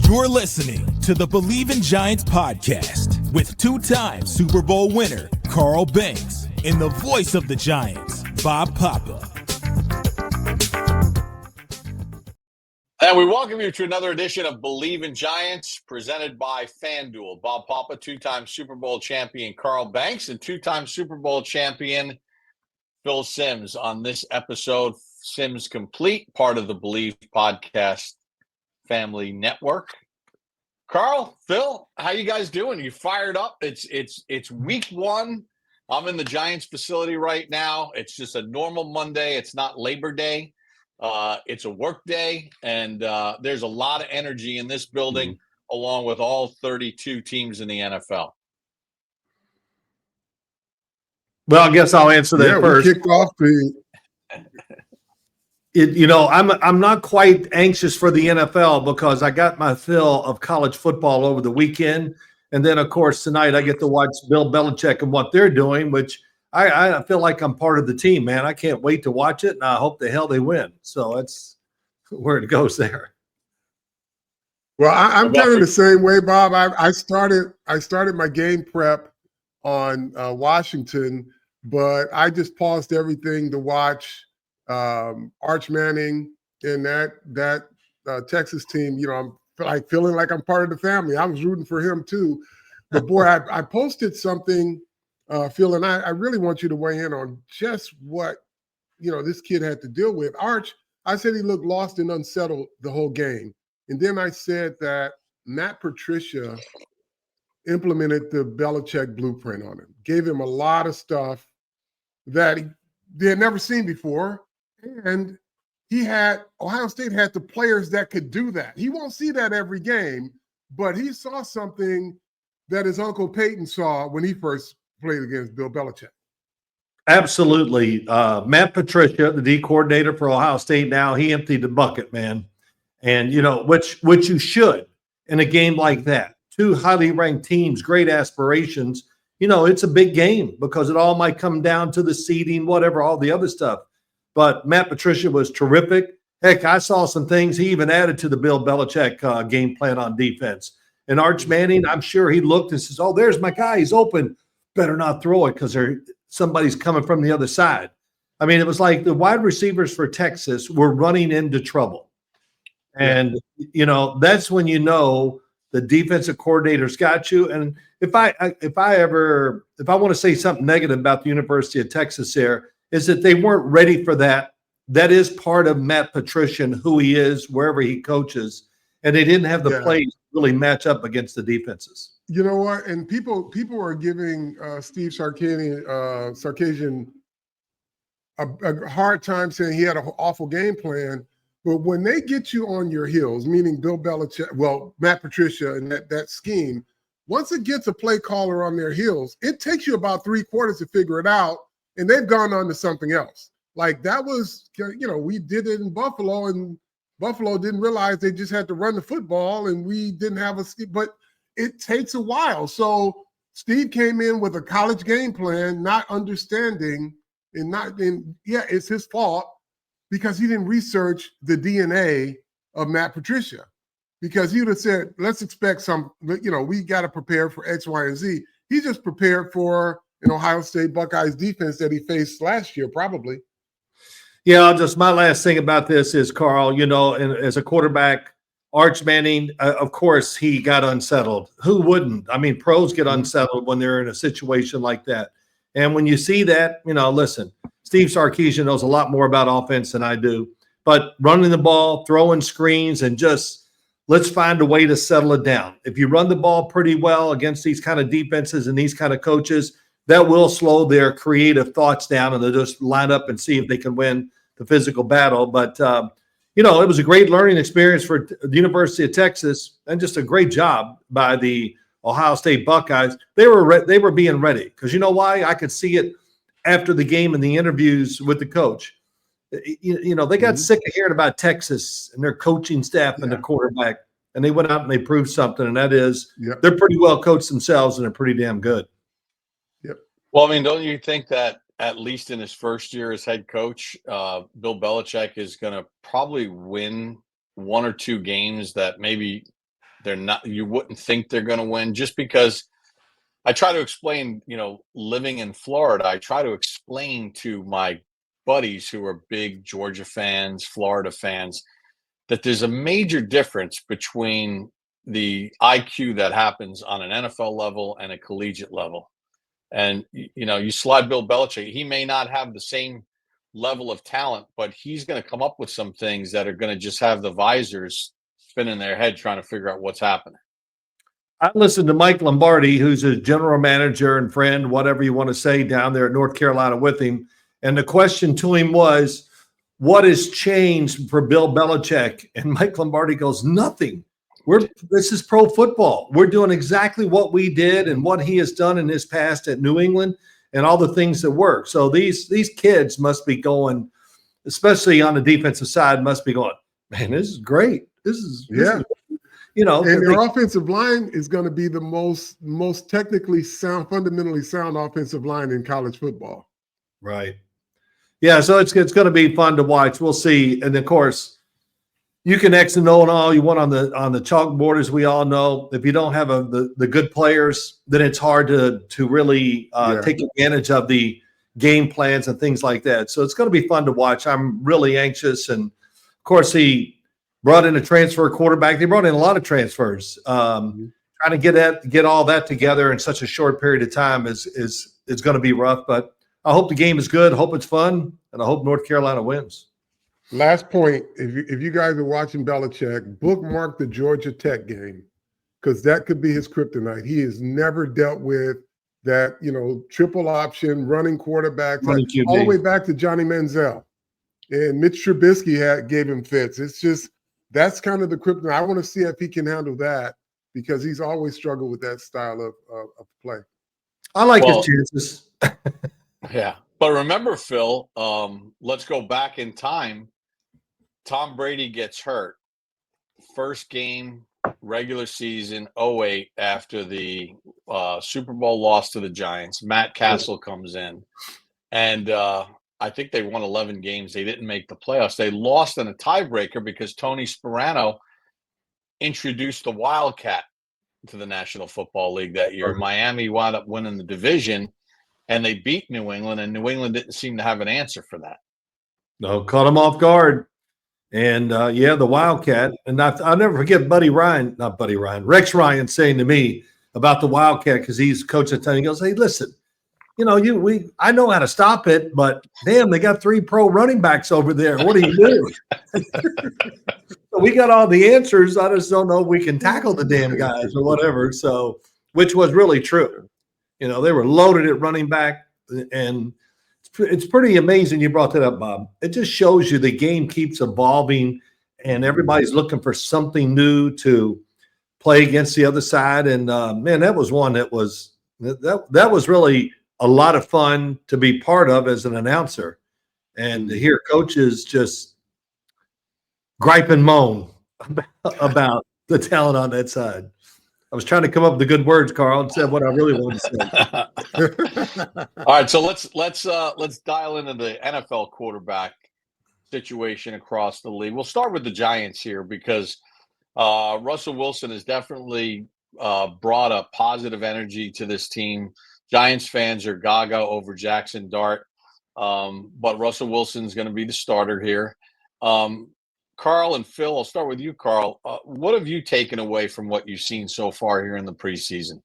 You're listening to the Bleav in Giants podcast with two-time Super Bowl winner Carl Banks and the voice of the Giants, Bob Papa. And we welcome you to another edition of Bleav in Giants, presented by FanDuel. Bob Papa, two-time Super Bowl champion Carl Banks, and two-time Super Bowl champion Phil Simms on this episode. Simms Complete, part of the Bleav podcast family network. Carl, Phil, how you guys doing? You fired up? It's week one. I'm in the Giants facility right now. It's just a normal Monday. It's not Labor Day. It's a work day, and there's a lot of energy in this building, along with all 32 teams in the NFL. Well, I guess I'll answer that first. We kicked off I'm not quite anxious for the NFL because I got my fill of college football over the weekend, and then of course tonight I get to watch Bill Belichick and what they're doing, which I feel like I'm part of the team, man. I can't wait to watch it, and I hope the hell they win. So that's where it goes there. Well, I'm kind of the same way, Bob. I started my game prep on Washington, but I just paused everything to watch Arch Manning and that Texas team. You know, I'm like feeling like I'm part of the family. I was rooting for him too. But boy, I posted something. Phil, and I really want you to weigh in on just what, this kid had to deal with. Arch, I said he looked lost and unsettled the whole game. And then I said that Matt Patricia implemented the Belichick blueprint on him, gave him a lot of stuff that they had never seen before. And Ohio State had the players that could do that. He won't see that every game, but he saw something that his uncle Payton saw when he first played against Bill Belichick. Absolutely. Matt Patricia, the D coordinator for Ohio State now, he emptied the bucket, man. And, which you should in a game like that. Two highly ranked teams, great aspirations. It's a big game because it all might come down to the seeding, whatever, all the other stuff. But Matt Patricia was terrific. Heck, I saw some things he even added to the Bill Belichick game plan on defense. And Arch Manning, I'm sure he looked and says, oh, there's my guy. He's open. Better not throw it because somebody's coming from the other side. I mean, it was like the wide receivers for Texas were running into trouble. And, that's when the defensive coordinator's got you. And if I want to say something negative about the University of Texas there, is that they weren't ready for that. That is part of Matt Patricia and who he is, wherever he coaches. And they didn't have the plays really match up against the defenses. You know what? And people are giving Steve Sarkisian a hard time saying he had an awful game plan. But when they get you on your heels, meaning Bill Belichick, Matt Patricia and that scheme, once it gets a play caller on their heels, it takes you about 3 quarters to figure it out, and they've gone on to something else. Like that was, we did it in Buffalo, and Buffalo didn't realize they just had to run the football, and we didn't have but it takes a while. So Steve came in with a college game plan, not understanding it's his fault because he didn't research the DNA of Matt Patricia. Because he would have said, let's expect we got to prepare for X, Y, and Z. He just prepared for an Ohio State Buckeyes defense that he faced last year, probably. Yeah, just my last thing about this is, Carl, and as a quarterback, Arch Manning, of course, he got unsettled. Who wouldn't? I mean, pros get unsettled when they're in a situation like that. And when you see that, listen, Steve Sarkisian knows a lot more about offense than I do. But running the ball, throwing screens, and just let's find a way to settle it down. If you run the ball pretty well against these kind of defenses and these kind of coaches, that will slow their creative thoughts down, and they'll just line up and see if they can win the physical battle. But it was a great learning experience for the University of Texas, and just a great job by the Ohio State Buckeyes. They were being ready because you know why? I could see it after the game in the interviews with the coach. They got sick of hearing about Texas and their coaching staff and the quarterback, and they went out and they proved something, and that is they're pretty well coached themselves, and they're pretty damn good. Yep. Well, I mean, don't you think that at least in his first year as head coach, Bill Belichick is going to probably win 1 or 2 games that maybe They're not. You wouldn't think they're going to win just because. I try to explain, living in Florida, I try to explain to my buddies who are big Georgia fans, Florida fans, that there's a major difference between the IQ that happens on an NFL level and a collegiate level. And, you slide Bill Belichick, he may not have the same level of talent, but he's going to come up with some things that are going to just have the visors spinning their head trying to figure out what's happening. I listened to Mike Lombardi, who's a general manager and friend, whatever you want to say, down there at North Carolina with him. And the question to him was, what has changed for Bill Belichick? And Mike Lombardi goes, nothing. This is pro football. We're doing exactly what we did and what he has done in his past at New England and all the things that work. So these kids must be going, especially on the defensive side, must be going, man, this is great. This is and their offensive line is going to be the most technically sound, fundamentally sound offensive line in college football. Right. Yeah, so it's going to be fun to watch. We'll see. And of course, you can X and O and all you want on the chalkboard, as we all know. If you don't have the good players, then it's hard to really take advantage of the game plans and things like that. So it's going to be fun to watch. I'm really anxious. And of course, he brought in a transfer quarterback. They brought in a lot of transfers. Trying to get all that together in such a short period of time is going to be rough. But I hope the game is good. I hope it's fun, and I hope North Carolina wins. Last point: if you guys are watching Belichick, bookmark the Georgia Tech game, because that could be his kryptonite. He has never dealt with that, triple option running quarterback, all the way back to Johnny Manziel, and Mitch Trubisky gave him fits. It's just. That's kind of the kryptonite. I want to see if he can handle that because he's always struggled with that style of play. I like his chances. Yeah. But remember, Phil, let's go back in time. Tom Brady gets hurt. First game, regular season, 2008, after the Super Bowl loss to the Giants. Matt Castle comes in. And I think they won 11 games. They didn't make the playoffs. They lost in a tiebreaker because Tony Sparano introduced the Wildcat to the National Football League that year. Miami wound up winning the division, and they beat New England, and New England didn't seem to have an answer for that. No, caught them off guard. And, the Wildcat. And I'll never forget Rex Ryan saying to me about the Wildcat because he's coach at the time. He goes, hey, listen. I know how to stop it, but damn, they got 3 pro running backs over there. What do you do? So we got all the answers. I just don't know if we can tackle the damn guys or whatever. So, which was really true. They were loaded at running back, and it's pretty amazing you brought that up, Bob. It just shows you the game keeps evolving, and everybody's looking for something new to play against the other side. And man, that was one that was really a lot of fun to be part of as an announcer, and to hear coaches just gripe and moan about the talent on that side. I was trying to come up with the good words, Carl, and said what I really wanted to say. All right, so let's dial into the NFL quarterback situation across the league. We'll start with the Giants here because Russell Wilson has definitely brought a positive energy to this team. Giants fans are gaga over Jackson Dart, but Russell Wilson's going to be the starter here. Carl and Phil, I'll start with you, Carl. What have you taken away from what you've seen so far here in the preseason?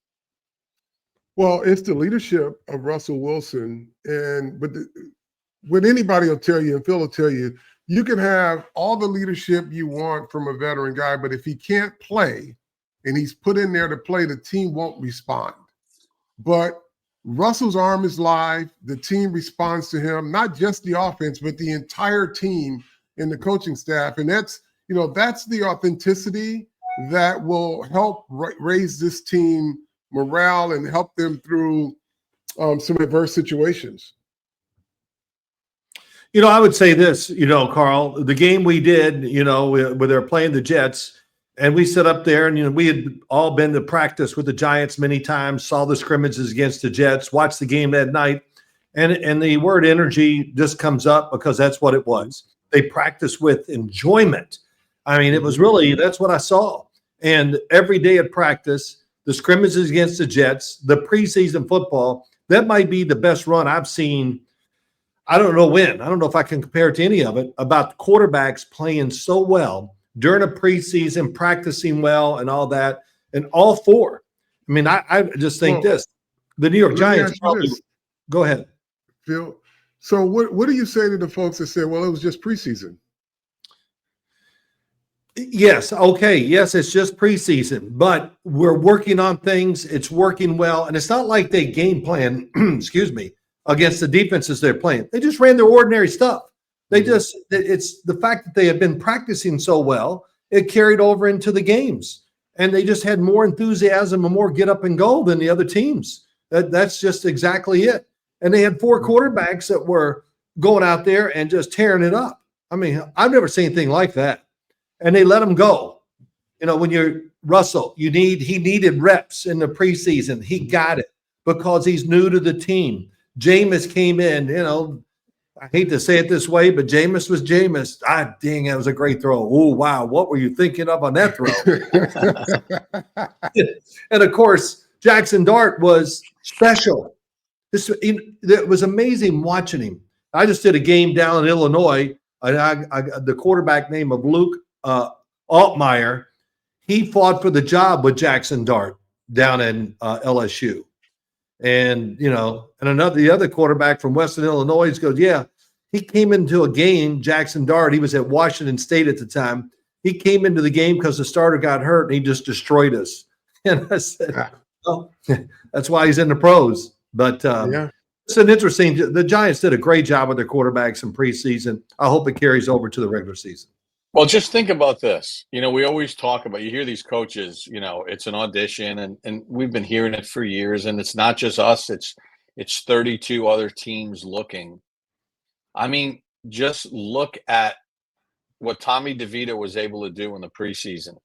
Well, it's the leadership of Russell Wilson. But what anybody will tell you, and Phil will tell you, you can have all the leadership you want from a veteran guy, but if he can't play and he's put in there to play, the team won't respond. But Russell's arm is live. The team responds to him, not just the offense, but the entire team and the coaching staff. And that's the authenticity that will help raise this team morale and help them through some adverse situations. I would say this, Carl, the game we did, where they're playing the Jets, and we sit up there and, we had all been to practice with the Giants many times, saw the scrimmages against the Jets, watched the game that night. And the word energy just comes up because that's what it was. They practiced with enjoyment. I mean, it was really, that's what I saw. And every day at practice, the scrimmages against the Jets, the preseason football, that might be the best run I've seen. I don't know when. I don't know if I can compare it to any of it, about quarterbacks playing so well during a preseason, practicing well and all that, and all four. I mean, I just think the New York Giants probably – go ahead. Phil, so what do you say to the folks that say, well, it was just preseason? Yes. Okay. Yes, it's just preseason, but we're working on things. It's working well. And it's not like they game plan, excuse me, against the defenses they're playing. They just ran their ordinary stuff. It's the fact that they have been practicing so well, it carried over into the games. And they just had more enthusiasm and more get up and go than the other teams. That's just exactly it. And they had four quarterbacks that were going out there and just tearing it up. I mean, I've never seen anything like that. And they let him go. You know, when you're Russell, he needed reps in the preseason. He got it because he's new to the team. Jameis came in, you know, I hate to say it this way, but Jameis was Jameis. Dang, that was a great throw. Oh, wow. What were you thinking of on that throw? And of course, Jackson Dart was special. It was amazing watching him. I just did a game down in Illinois. The quarterback name of Luke Altmaier, he fought for the job with Jackson Dart down in LSU. And, you know, and the other quarterback from Western Illinois goes, yeah, he came into a game, Jackson Dart, he was at Washington State at the time. He came into the game because the starter got hurt and he just destroyed us. And I said, oh, that's why he's in the pros. But it's an interesting, the Giants did a great job with their quarterbacks in preseason. I hope it carries over to the regular season. Well, just think about this. You know, we always talk about, you hear these coaches, you know, it's an audition, and we've been hearing it for years, and it's not just us, it's 32 other teams looking. I mean, just look at what Tommy DeVito was able to do in the preseason,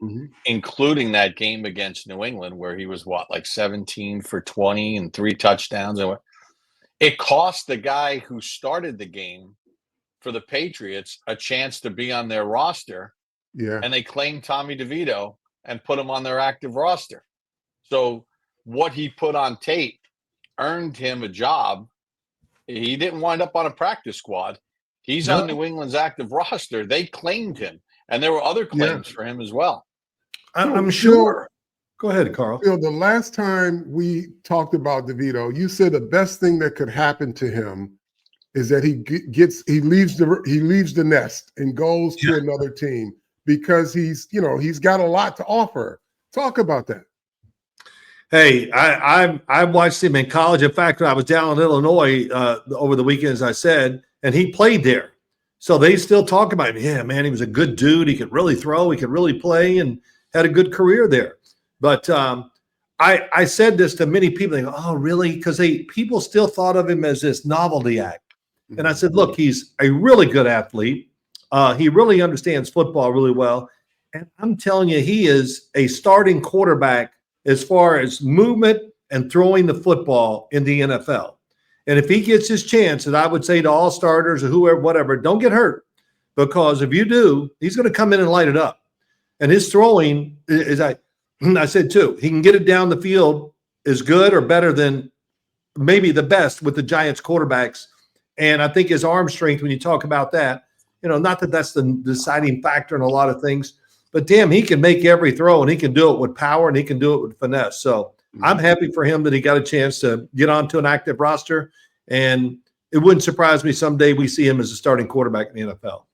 including that game against New England where he was, like 17 for 20 and 3 touchdowns. It cost the guy who started the game for the Patriots a chance to be on their roster. Yeah. And they claimed Tommy DeVito and put him on their active roster. So what he put on tape earned him a job. He didn't wind up on a practice squad. He's on New England's active roster. They claimed him. And there were other claims for him as well. I'm sure. Go ahead, Carl. You know, the last time we talked about DeVito, you said the best thing that could happen to him is that he leaves the nest and goes to another team because he's got a lot to offer. Talk about that. Hey, I watched him in college. In fact, I was down in Illinois over the weekend, as I said, and he played there. So they still talk about him. Yeah, man, he was a good dude. He could really throw. He could really play and had a good career there. But I said this to many people. They go, oh, really? Because people still thought of him as this novelty act. And I said, look, he's a really good athlete. He really understands football really well. And I'm telling you, he is a starting quarterback as far as movement and throwing the football in the NFL. And if he gets his chance, and I would say to all starters or whoever, whatever, don't get hurt. Because if you do, he's going to come in and light it up. And his throwing, as I said too, he can get it down the field as good or better than maybe the best with the Giants quarterbacks. And I think his arm strength, when you talk about that, you know, not that that's the deciding factor in a lot of things, but damn, he can make every throw and he can do it with power and he can do it with finesse. So I'm happy for him that he got a chance to get onto an active roster. And it wouldn't surprise me someday we see him as a starting quarterback in the NFL.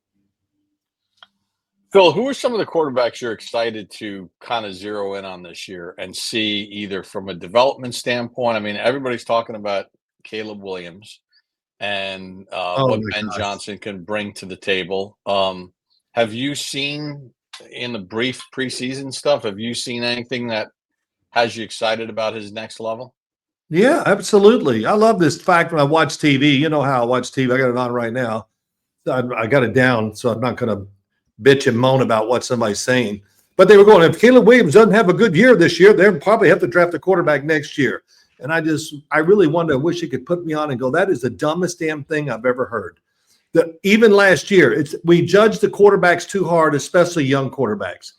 Phil, who are some of the quarterbacks you're excited to kind of zero in on this year and see either from a development standpoint? I mean, everybody's talking about Caleb Williams and what Ben Johnson can bring to the table. Have you seen in the brief preseason stuff, have you seen anything that has you excited about his next level? Yeah, absolutely. I love this fact when I watch TV. You know how I watch TV. I got it on right now. I got it down, so I'm not going to bitch and moan about what somebody's saying. But they were going, if Caleb Williams doesn't have a good year this year, they'll probably have to draft a quarterback next year. And I really wonder, I wish he could put me on and go, that is the dumbest damn thing I've ever heard. Even last year, we judge the quarterbacks too hard, especially young quarterbacks.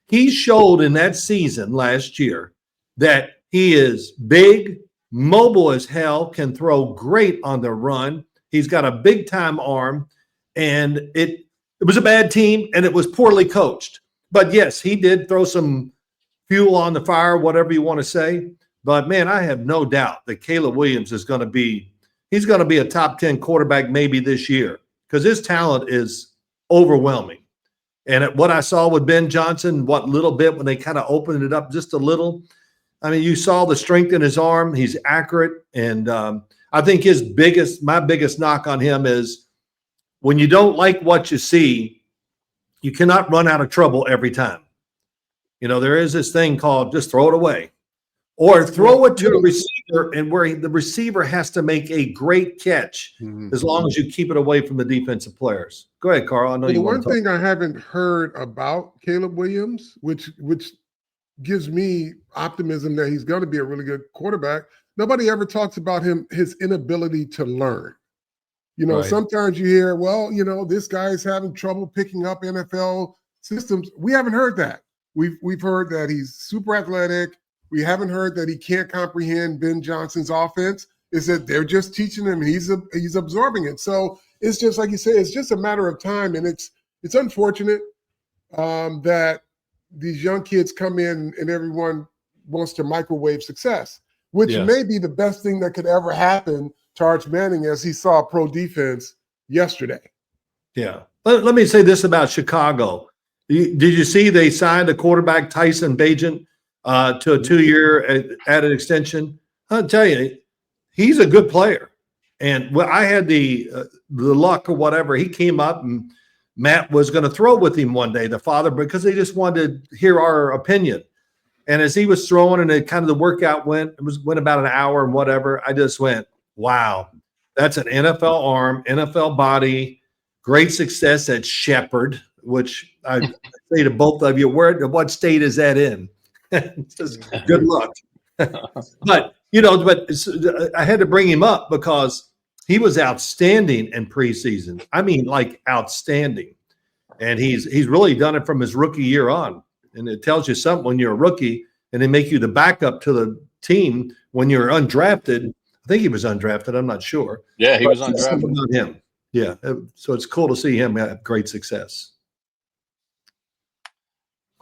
He showed in that season last year that he is big, mobile as hell, can throw great on the run. He's got a big time arm, and it was a bad team and it was poorly coached. But yes, he did throw some fuel on the fire, whatever you want to say. But man, I have no doubt that Caleb Williams is going to be a top 10 quarterback maybe this year because his talent is overwhelming. And what I saw with Ben Johnson, what little bit when they kind of opened it up just a little, I mean, you saw the strength in his arm. He's accurate. And I think my biggest knock on him is when you don't like what you see, you cannot run out of trouble every time. You know, there is this thing called just throw it away or throw it to the receiver, and where the receiver has to make a great catch as long as you keep it away from the defensive players. Go ahead, Carl. I know you want to talk. One thing I haven't heard about Caleb Williams, which gives me optimism that he's going to be a really good quarterback. Nobody ever talks about his inability to learn. You know, Sometimes you hear, well, you know, this guy's having trouble picking up NFL systems. We haven't heard that. We've heard that he's super athletic. We haven't heard that he can't comprehend Ben Johnson's offense. Is that they're just teaching him, he's absorbing it. So it's just like you say, it's just a matter of time, and it's unfortunate that these young kids come in and everyone wants to microwave success, which may be the best thing that could ever happen to Arch Manning as he saw pro defense yesterday. Yeah. Let me say this about Chicago. Did you see they signed a quarterback, Tyson Bagent, to a 2-year added extension? I'll tell you, he's a good player. And I had the luck or whatever. He came up and Matt was going to throw with him one day, the father, because they just wanted to hear our opinion. And as he was throwing and it kind of the workout went about an hour and whatever, I just went, wow, that's an NFL arm, NFL body, great success at Shepherd, which I say to both of you, what state is that in? Just good luck. But I had to bring him up because he was outstanding in preseason. I mean, like outstanding. And he's really done it from his rookie year on. And it tells you something when you're a rookie and they make you the backup to the team when you're undrafted. I think he was undrafted. I'm not sure. Yeah, he was undrafted. About him. Yeah. So it's cool to see him have great success.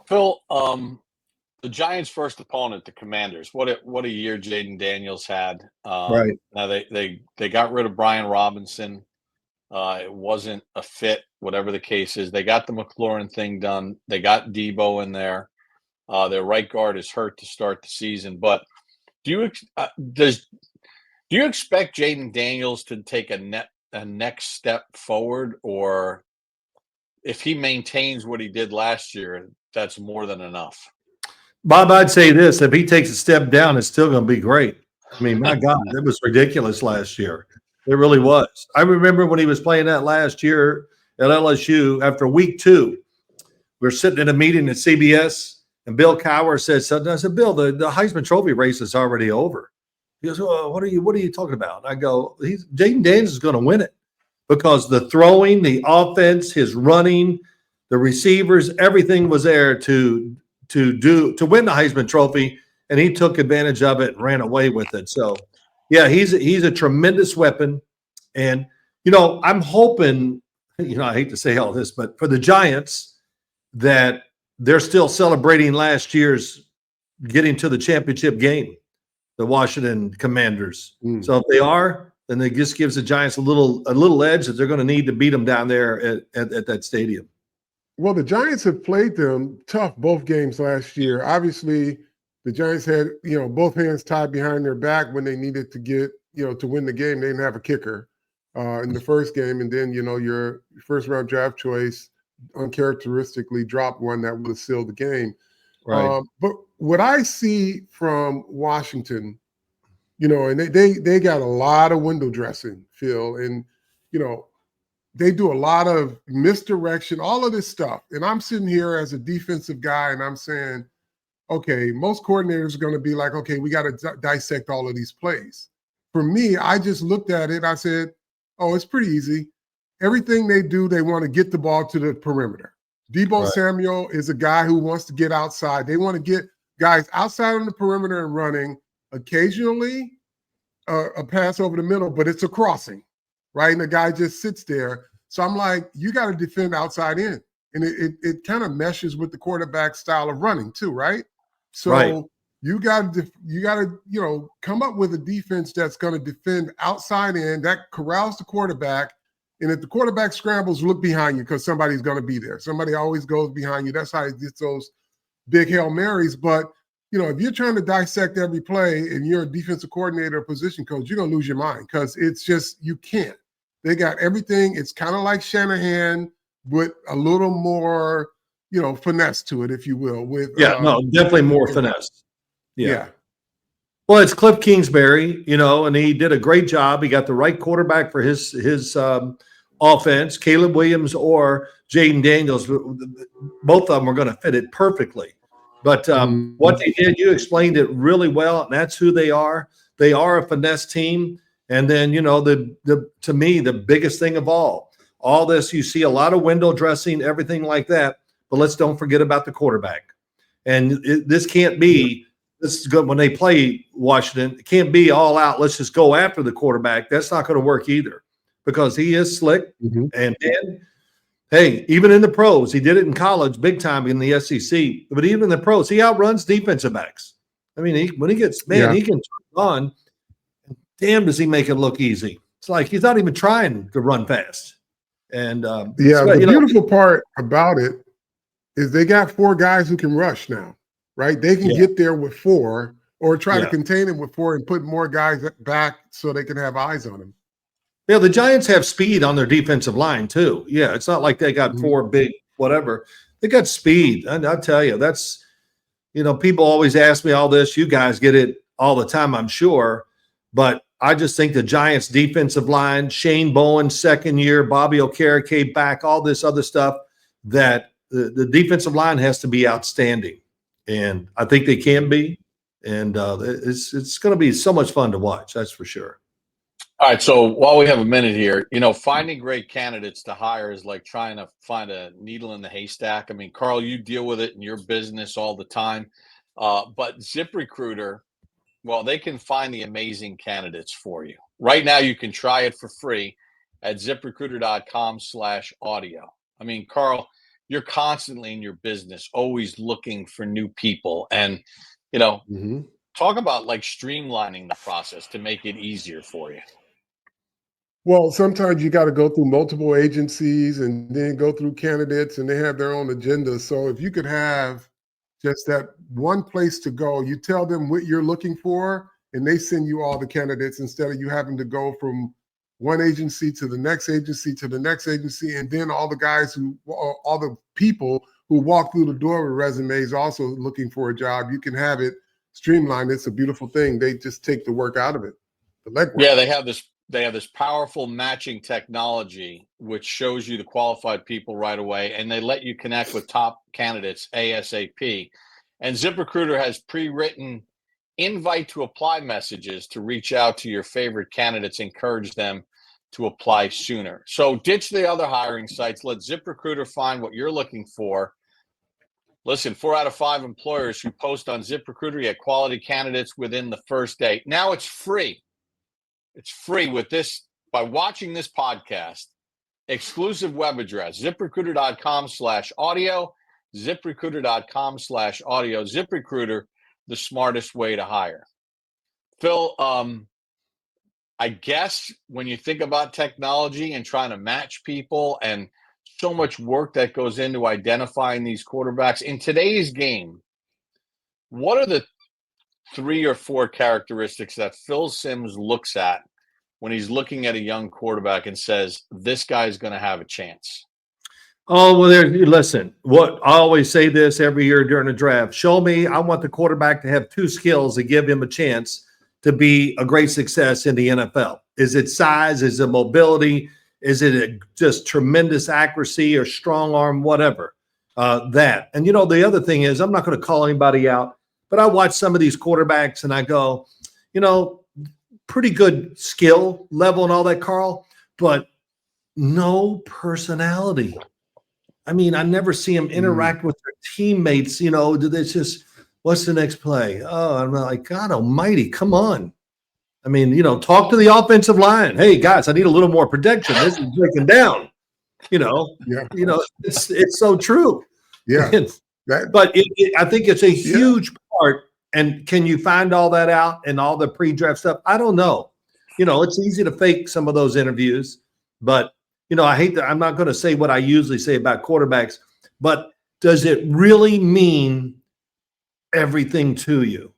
Phil, the Giants' first opponent, the Commanders. What a year Jayden Daniels had. Right. Now they got rid of Brian Robinson. It wasn't a fit, whatever the case is. They got the McLaurin thing done. They got Debo in there. Their right guard is hurt to start the season. But do you expect Jayden Daniels to take a next step forward, or if he maintains what he did last year, that's more than enough? Bob, I'd say this. If he takes a step down, it's still going to be great. I mean, my God, it was ridiculous last year. It really was. I remember when he was playing that last year at LSU, after week 2, we were sitting in a meeting at CBS, and Bill Cowher said something. I said, Bill, the Heisman Trophy race is already over. He goes, well, what are you talking about? I go, Jayden Daniels is going to win it because the throwing, the offense, his running, the receivers, everything was there to win the Heisman Trophy, and he took advantage of it and ran away with it. So, yeah, he's a tremendous weapon. And, I'm hoping, I hate to say all this, but for the Giants, that they're still celebrating last year's getting to the championship game, the Washington Commanders. So if they are, then it just gives the Giants a little edge that they're going to need to beat them down there at that stadium. Well, the Giants have played them tough both games last year. Obviously, the Giants had, both hands tied behind their back when they needed to get, to win the game. They didn't have a kicker in the first game. And then, your first-round draft choice uncharacteristically dropped one that would have sealed the game. Right. But what I see from Washington, and they got a lot of window dressing, Phil, and, they do a lot of misdirection, all of this stuff. And I'm sitting here as a defensive guy, and I'm saying, okay, most coordinators are going to be like, okay, we got to dissect all of these plays. For me, I just looked at it. I said, oh, it's pretty easy. Everything they do, they want to get the ball to the perimeter. Deebo Samuel is a guy who wants to get outside. They want to get guys outside on the perimeter and running. Occasionally, a pass over the middle, but it's a crossing, right? And the guy just sits there. So I'm like, you got to defend outside in. And it kind of meshes with the quarterback style of running too, right? So you got to come up with a defense that's going to defend outside in, that corrals the quarterback. And if the quarterback scrambles, look behind you because somebody's going to be there. Somebody always goes behind you. That's how he gets those big Hail Marys. But, if you're trying to dissect every play and you're a defensive coordinator or position coach, you're going to lose your mind because it's just you can't. They got everything. It's kind of like Shanahan with a little more, finesse to it, if you will. Definitely more finesse. Yeah. Well, it's Cliff Kingsbury, and he did a great job. He got the right quarterback for his offense, Caleb Williams or Jayden Daniels. Both of them are going to fit it perfectly. But what they did, you explained it really well, and that's who they are. They are a finesse team. And then, to me, the biggest thing of all this, you see a lot of window dressing, everything like that. But let's don't forget about the quarterback. And this can't be – this is good when they play Washington. It can't be all out. Let's just go after the quarterback. That's not going to work either because he is slick. Mm-hmm. And hey, even in the pros, he did it in college, big time in the SEC. But even in the pros, he outruns defensive backs. I mean, when he gets he can turn on. Damn, does he make it look easy? It's like he's not even trying to run fast. And the beautiful part about it is they got 4 guys who can rush now. Right? They can get there with 4 or try to contain him with 4 and put more guys back so they can have eyes on him. Yeah, the Giants have speed on their defensive line too. Yeah, it's not like they got 4 big whatever. They got speed. And I'll tell you, that's, people always ask me all this. You guys get it all the time, I'm sure. But I just think the Giants defensive line, Shane Bowen, second year, Bobby Okereke back, all this other stuff, that the defensive line has to be outstanding. And I think they can be, and it's going to be so much fun to watch. That's for sure. All right. So while we have a minute here, finding great candidates to hire is like trying to find a needle in the haystack. I mean, Carl, you deal with it in your business all the time. But ZipRecruiter, well, they can find the amazing candidates for you. Right now, you can try it for free at ZipRecruiter.com/audio. I mean, Carl, you're constantly in your business, always looking for new people. And, talk about like streamlining the process to make it easier for you. Well, sometimes you got to go through multiple agencies and then go through candidates, and they have their own agenda. So if you could have just that one place to go, you tell them what you're looking for, and they send you all the candidates instead of you having to go from one agency to the next agency to the next agency, and then all the people who walk through the door with resumes also looking for a job. You can have it streamlined. It's a beautiful thing. They just take the work out of it. The legwork. Yeah, they have this powerful matching technology which shows you the qualified people right away, and they let you connect with top candidates ASAP. And ZipRecruiter has pre-written invite to apply messages to reach out to your favorite candidates, encourage them to apply sooner. So ditch the other hiring sites. Let ZipRecruiter find what you're looking for. Listen, 4 out of 5 employers who post on ZipRecruiter get quality candidates within the first day. Now it's free. It's free with this by watching this podcast. Exclusive web address, ZipRecruiter.com/audio, ZipRecruiter.com/audio. ZipRecruiter, the smartest way to hire. Phil, I guess when you think about technology and trying to match people and so much work that goes into identifying these quarterbacks in today's game, what are the 3 or 4 characteristics that Phil Simms looks at when he's looking at a young quarterback and says, this guy's going to have a chance? Oh, well, listen, what I always say this every year during the draft, show me, I want the quarterback to have 2 skills that give him a chance to be a great success in the NFL. Is it size? Is it mobility? Is it just tremendous accuracy or strong arm, whatever? That. And, the other thing is, I'm not going to call anybody out, but I watch some of these quarterbacks and I go, pretty good skill level and all that, Carl, but no personality. I mean, I never see them Mm. interact with their teammates. You know, do they just, what's the next play? Oh, I'm like, God almighty, come on. I mean, you know, talk to the offensive line. Hey, guys, I need a little more protection. This is breaking down. You know, Yeah. it's so true. Yeah. But I think it's a Yeah. huge part. And can you find all that out and all the pre-draft stuff? I don't know. You know, it's easy to fake some of those interviews, but you know, I hate that. I'm not going to say what I usually say about quarterbacks, but does it really mean everything to you?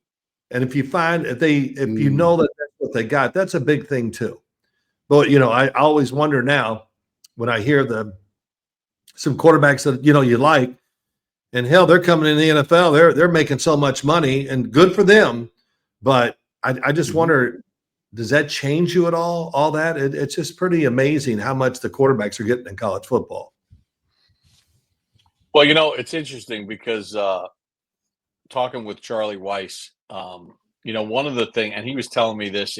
And if you find if you know that that's what they got, that's a big thing too. But you know, I always wonder now when I hear some quarterbacks that you know you like, and hell, they're coming in the NFL. They're making so much money, and good for them. But I just wonder, does that change you at all? All that it's just pretty amazing how much the quarterbacks are getting in college football. Well, you know, it's interesting because talking with Charlie Weiss, you know, one of the things, and he was telling me this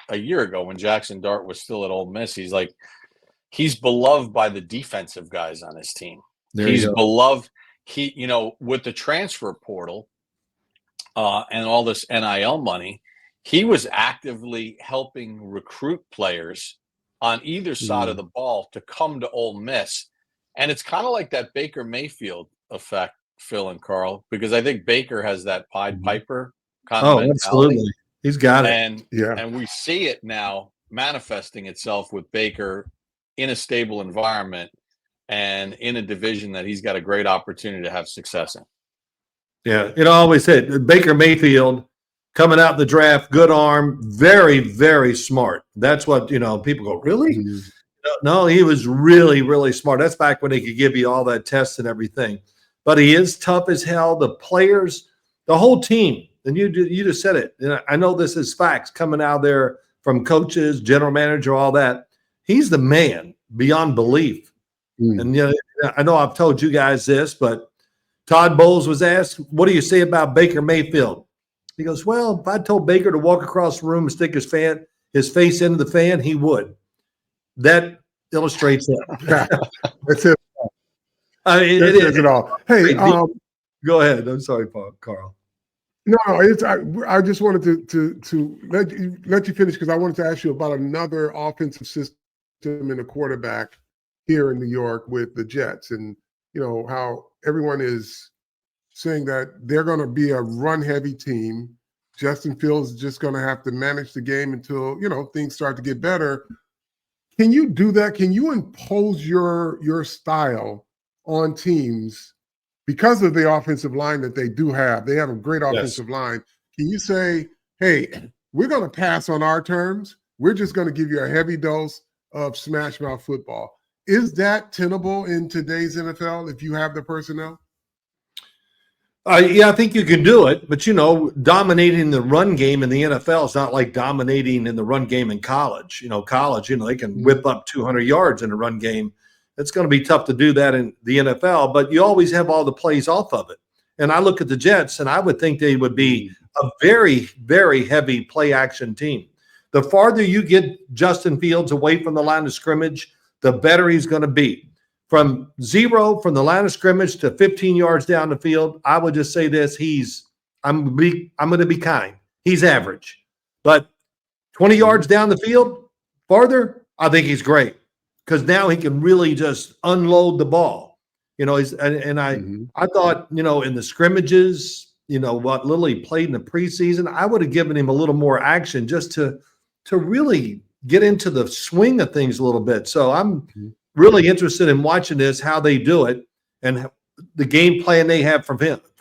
a year ago when Jackson Dart was still at Ole Miss. He's like, he's beloved by the defensive guys on his team. He's beloved. He, you know, with the transfer portal and all this NIL money, he was actively helping recruit players on either side of the ball to come to Ole Miss. And it's kind of like that Baker Mayfield effect, Phil and Carl, because I think Baker has that Pied Piper kind of mentality. Absolutely. He's got it. And we see it now manifesting itself with Baker in a stable environment and in a division that he's got a great opportunity to have success in. Yeah, I always said Baker Mayfield coming out in the draft, good arm, very, very smart. That's what, you know, people go, really? No, he was really, really smart. That's back when he could give you all that tests and everything. But he is tough as hell. The players, the whole team, and you just said it. And I know this is facts coming out there from coaches, general manager, all that. He's the man beyond belief. And you know, I know I've told you guys this, but Todd Bowles was asked, what do you say about Baker Mayfield? He goes, well, if I told Baker to walk across the room and stick his face into the fan, he would. That illustrates that. That's it. I mean, That says it all. Hey, go ahead. I'm sorry, Carl. No, I just wanted to let you finish because I wanted to ask you about another offensive system in a quarterback here in New York with the Jets, and you know how everyone is saying that they're going to be a run-heavy team. Justin Fields is just going to have to manage the game until you know things start to get better. Can you do that? Can you impose your style on teams because of the offensive line that they do have? They have a great offensive line. Can you say, hey, we're going to pass on our terms. We're just going to give you a heavy dose of smash mouth football. Is that tenable in today's NFL if you have the personnel? Yeah, I think you can do it. But, you know, dominating the run game in the NFL is not like dominating in the run game in college. You know, they can whip up 200 yards in a run game. It's going to be tough to do that in the NFL, but you always have all the plays off of it. And I look at the Jets, and I would think they would be a very, very heavy play action team. The farther you get Justin Fields away from the line of scrimmage, the better he's going to be. From the line of scrimmage to 15 yards down the field, I would just say this: I'm going to be kind. He's average, but 20 yards down the field, farther, I think he's great because now he can really just unload the ball. You know, I thought, you know, in the scrimmages, you know, what little he played in the preseason, I would have given him a little more action just to really get into the swing of things a little bit. So I'm really interested in watching this, how they do it, and the game plan they have for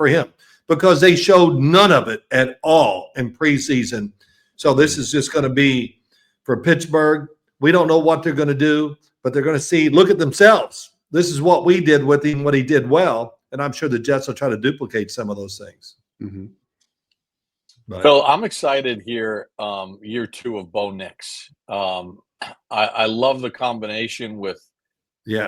him, because they showed none of it at all in preseason. So this is just going to be for Pittsburgh. We don't know what they're going to do, but they're going to look at themselves. This is what we did with him, what he did well, and I'm sure the Jets will try to duplicate some of those things. Phil, I'm excited here, year 2 of Bo Nix. I love the combination with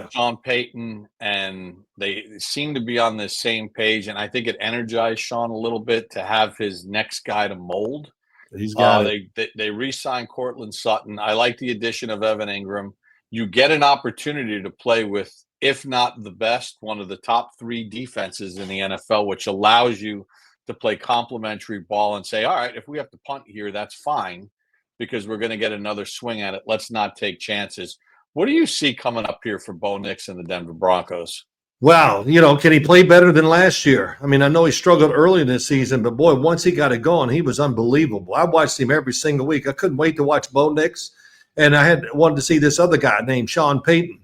Sean Payton, and they seem to be on the same page, and I think it energized Sean a little bit to have his next guy to mold. He's got it. They re-signed Cortland Sutton. I like the addition of Evan Ingram. You get an opportunity to play with if not the best, one of the top 3 defenses in the NFL, which allows you to play complementary ball and say, all right, if we have to punt here, that's fine because we're going to get another swing at it. Let's not take chances. What do you see coming up here for Bo Nix and the Denver Broncos? Wow, can he play better than last year? I mean, I know he struggled early in this season, but boy, once he got it going, he was unbelievable. I watched him every single week. I couldn't wait to watch Bo Nix, and I wanted to see this other guy named Sean Payton,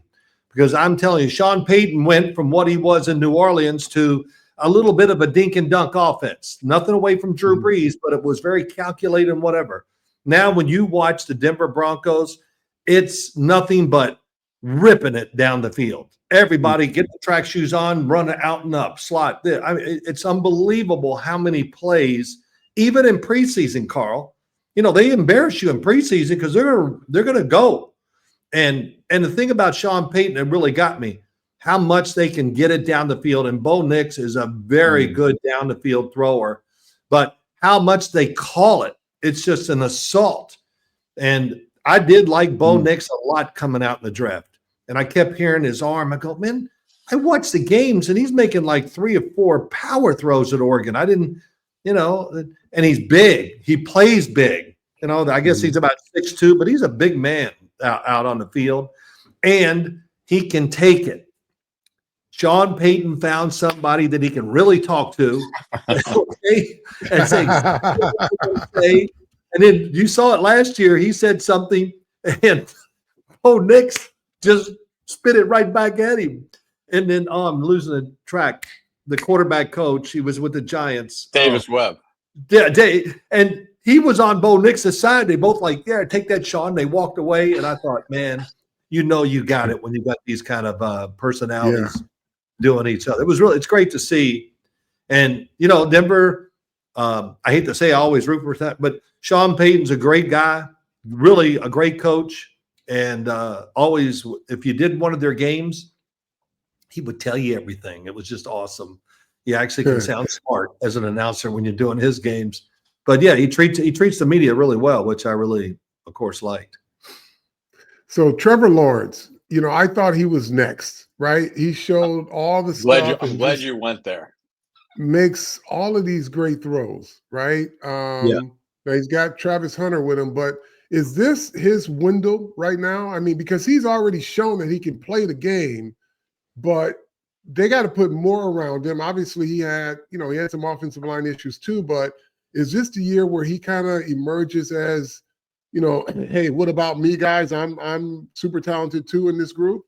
because I'm telling you, Sean Payton went from what he was in New Orleans to a little bit of a dink and dunk offense. Nothing away from Drew Brees, but it was very calculated and whatever. Now, when you watch the Denver Broncos, it's nothing but ripping it down the field. Everybody get the track shoes on, run it out and up, slot. I mean, it's unbelievable how many plays, even in preseason, Carl. They embarrass you in preseason because they're gonna go. And the thing about Sean Payton, it really got me, how much they can get it down the field. And Bo Nix is a very good down the field thrower, but how much they call it, it's just an assault. And I did like Bo Nix a lot coming out in the draft. And I kept hearing his arm. I go, man, I watched the games and he's making like 3 or 4 power throws at Oregon. I didn't, and he's big. He plays big. I guess he's about 6'2", but he's a big man out on the field. And he can take it. Sean Payton found somebody that he can really talk to. Okay, and say, and then you saw it last year. He said something, and Bo Nix just spit it right back at him. And then, I'm losing the track. The quarterback coach, he was with the Giants. Davis Webb. Yeah, and he was on Bo Nix's side. They both like, yeah, take that, Sean. They walked away, and I thought, man, you got it when you got these kind of personalities doing each other. It's great to see. And, Denver, I hate to say I always root for that, but Sean Payton's a great guy, really a great coach. And always, if you did one of their games, he would tell you everything. It was just awesome. He actually can sound smart as an announcer when you're doing his games. But yeah, he treats the media really well, which I really, of course, liked. So Trevor Lawrence, I thought he was next, right? He showed all the stuff. I'm glad you went there. Makes all of these great throws, right? Now he's got Travis Hunter with him, but is this his window right now? I mean, because he's already shown that he can play the game, but they got to put more around him. Obviously, he had some offensive line issues too, but is this the year where he kind of emerges as, hey, what about me, guys? I'm super talented too in this group?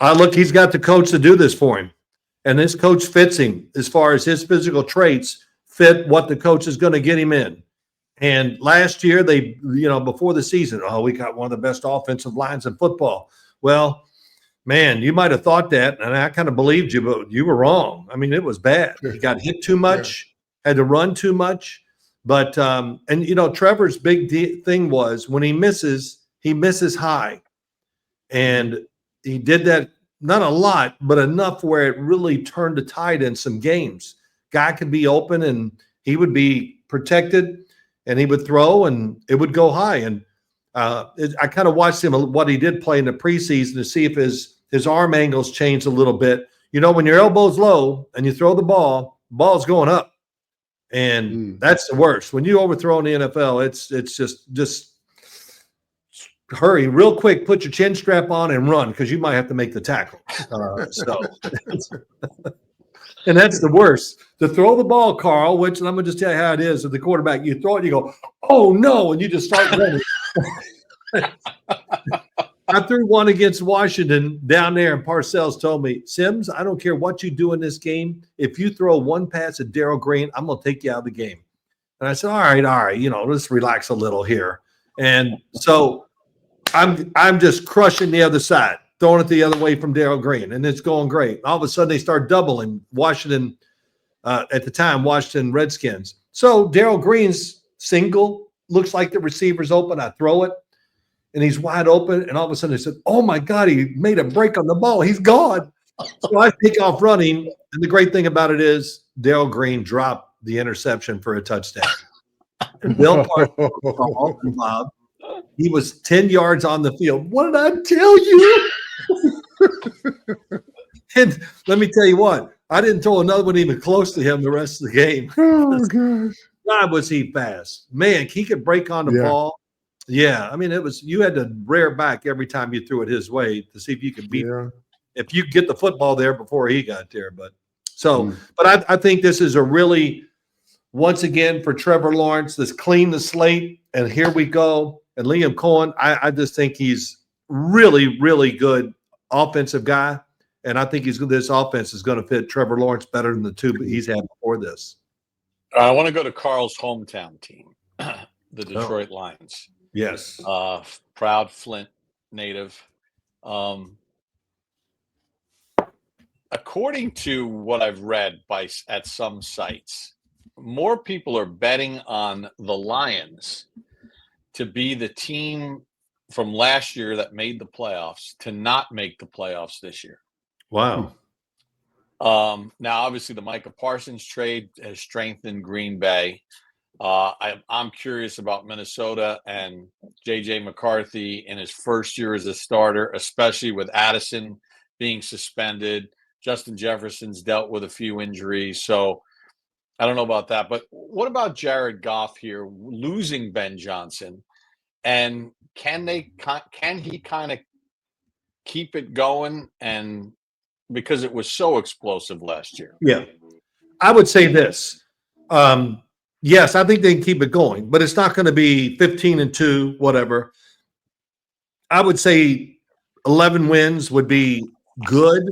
Look, he's got the coach to do this for him. And this coach fits him as far as his physical traits fit what the coach is going to get him in. And last year, they, before the season, we got one of the best offensive lines in football. Well, man, you might have thought that, and I kind of believed you, but you were wrong. I mean, it was bad. He got hit too much, had to run too much. But, Trevor's big thing was when he misses high. And he did that, not a lot, but enough where it really turned the tide in some games. Guy could be open, and he would be protected. And he would throw, and it would go high. And I kind of watched him, what he did play in the preseason to see if his arm angles changed a little bit. When your elbow's low and you throw the ball's going up. And that's the worst. When you overthrow in the NFL, it's just hurry real quick, put your chin strap on and run because you might have to make the tackle. And that's the worst. To throw the ball, Carl, which I'm going to just tell you how it is at the quarterback. You throw it, you go, oh, no, and you just start running. I threw one against Washington down there, and Parcells told me, Sims, I don't care what you do in this game. If you throw one pass at Darrell Green, I'm going to take you out of the game. And I said, all right, let's relax a little here. And so I'm just crushing the other side, throwing it the other way from Darrell Green, and it's going great. All of a sudden, they start doubling Washington at the time, Washington Redskins. So Darrell Green's single, looks like the receiver's open. I throw it, and he's wide open, and all of a sudden they said, oh, my God, he made a break on the ball. He's gone. So I take off running, and the great thing about it is Darrell Green dropped the interception for a touchdown. And Bill Parker, Bob, he was 10 yards on the field. What did I tell you? And let me tell you what, I didn't throw another one even close to him the rest of the game. Oh, gosh. God, was he fast. Man, he could break on the ball. Yeah, I mean, you had to rear back every time you threw it his way to see if you could beat him. If you get the football there before he got there. But I think this is a really, once again, for Trevor Lawrence, let's clean the slate, and here we go. And Liam Cohen, I just think he's really, really good offensive guy, and I think this offense is going to fit Trevor Lawrence better than the two he's had before this. I want to go to Carl's hometown team, the Detroit Lions. Yes. Proud Flint native. According to what I've read at some sites, more people are betting on the Lions to be the team from last year that made the playoffs to not make the playoffs this year. Wow. Now, obviously, the Micah Parsons trade has strengthened Green Bay. I'm curious about Minnesota and J.J. McCarthy in his first year as a starter, especially with Addison being suspended. Justin Jefferson's dealt with a few injuries, so I don't know about that. But what about Jared Goff here losing Ben Johnson? And can he kind of keep it going? And because it was so explosive last year. Yeah, I would say this. Yes, I think they can keep it going, but it's not going to be 15-2, whatever. I would say 11 wins would be good.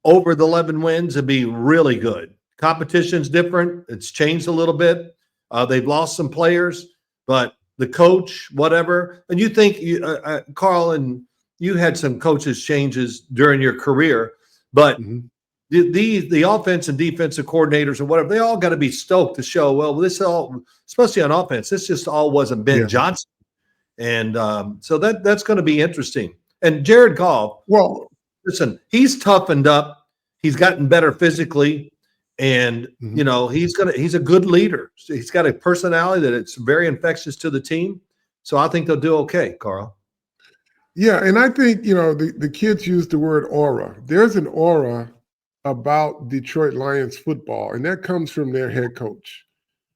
Over the 11 wins would be really good. Competition's different. It's changed a little bit. They've lost some players, but the coach, whatever. And you think, Carl, and you had some coaches changes during your career, but the offense and defensive coordinators or whatever, they all got to be stoked to show, well, this all, especially on offense, this just all wasn't Ben Johnson. And so that's going to be interesting. And Jared Goff, well, listen, he's toughened up. He's gotten better physically. And, you know, he's a good leader. He's got a personality that it's very infectious to the team. So I think they'll do okay, Carl. Yeah, and I think, you know, the kids use the word aura. There's an aura about Detroit Lions football, and that comes from their head coach,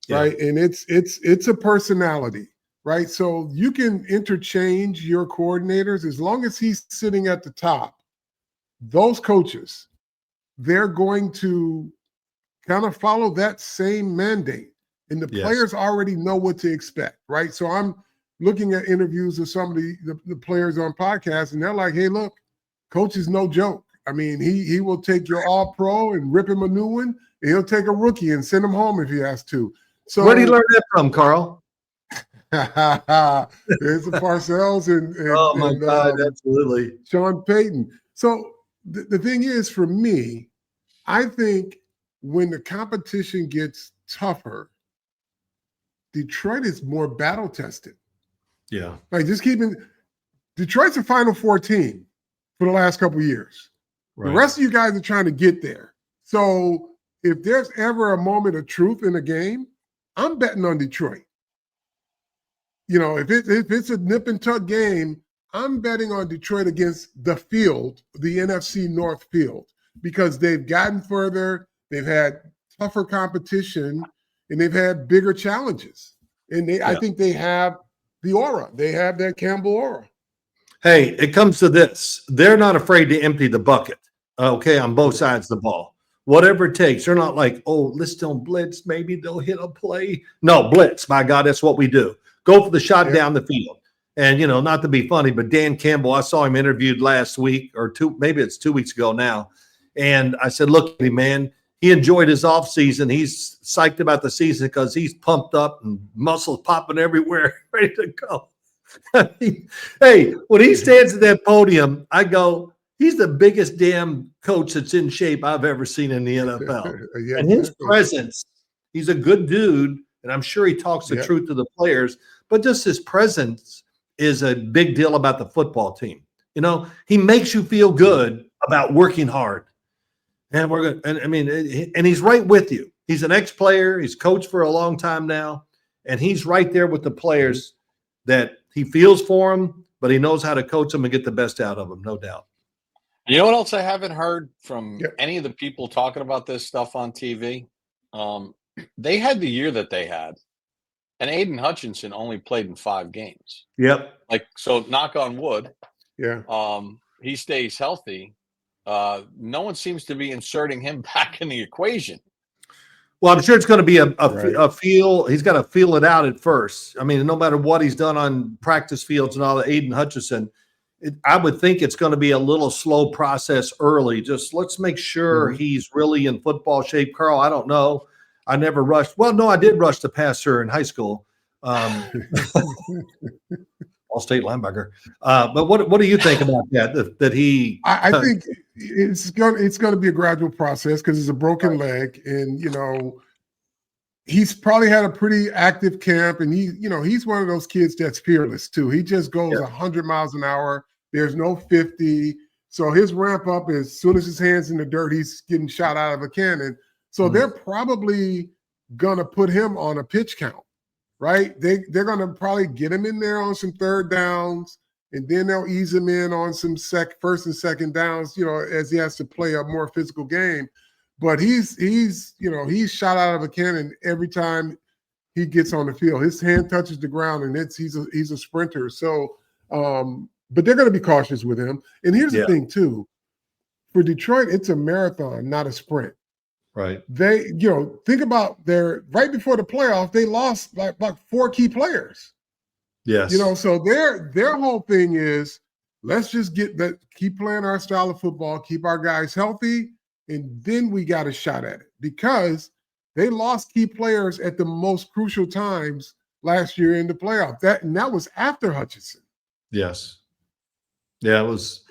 right? And it's a personality, right? So you can interchange your coordinators as long as he's sitting at the top. Those coaches, they're going to kind of follow that same mandate, and the players already know what to expect, right? So I'm looking at interviews of some of the players on podcasts, and they're like, hey, look, coach is no joke. I mean, he will take your all-pro and rip him a new one, and he'll take a rookie and send him home if he has to. So where did he learn that from, Carl? There's the Parcells and oh, my God, absolutely. Sean Payton. So the thing is, for me, I think when the competition gets tougher, Detroit is more battle-tested. Yeah. Like, just keeping – Detroit's a Final Four team for the last couple of years. Right. The rest of you guys are trying to get there. So if there's ever a moment of truth in a game, I'm betting on Detroit. You know, if it's a nip-and-tuck game, I'm betting on Detroit against the field, the NFC North field, because they've gotten further, they've had tougher competition, and they've had bigger challenges. And I think they have the aura. They have that Campbell aura. Hey, it comes to this. They're not afraid to empty the bucket, okay, on both sides of the ball. Whatever it takes. They're not like, oh, let's don't blitz. Maybe they'll hit a play. No, blitz. My God, that's what we do. Go for the shot down the field. And, you know, not to be funny, but Dan Campbell, I saw him interviewed last week or maybe it's 2 weeks ago now. And I said, look, man, he enjoyed his offseason. He's psyched about the season because he's pumped up and muscles popping everywhere, ready to go. Hey, when he stands at that podium, I go, he's the biggest damn coach that's in shape I've ever seen in the NFL. And his presence, he's a good dude, and I'm sure he talks the truth to the players, but just his presence is a big deal about the football team. You know, he makes you feel good about working hard. And we're going to, I mean, and he's right with you. He's an ex-player. He's coached for a long time now, and he's right there with the players that he feels for them, but he knows how to coach them and get the best out of them, no doubt. You know what else I haven't heard from any of the people talking about this stuff on TV? They had the year that they had, and Aidan Hutchinson only played in 5 games. Yep. Like, so knock on wood. Yeah. He stays healthy. No one seems to be inserting him back in the equation. Well, I'm sure it's going to be a feel. He's got to feel it out at first. I mean, no matter what he's done on practice fields and all that, Aidan Hutchinson, I would think it's going to be a little slow process early. Just let's make sure he's really in football shape. Carl, I don't know. I never rushed. Well, no, I did rush the passer in high school. All-state linebacker. But what do you think about that? That he? I think it's going to be a gradual process because it's a broken leg, and he's probably had a pretty active camp, and he's one of those kids that's fearless too. He just goes 100 miles an hour. There's no 50. So his ramp up, as soon as his hand's in the dirt, he's getting shot out of a cannon. So they're probably going to put him on a pitch count, right? They're going to probably get him in there on some third downs, and then they'll ease him in on some first and second downs, as he has to play a more physical game. But he's shot out of a cannon every time he gets on the field. His hand touches the ground, and he's a sprinter. So, but they're going to be cautious with him. And here's the thing too: for Detroit, it's a marathon, not a sprint. Right. They, think about right before the playoff, they lost like 4 key players. Yes. So their whole thing is, let's just keep playing our style of football, keep our guys healthy, and then we got a shot at it, because they lost key players at the most crucial times last year in the playoff. That was after Hutchinson. Yes. Yeah, it was.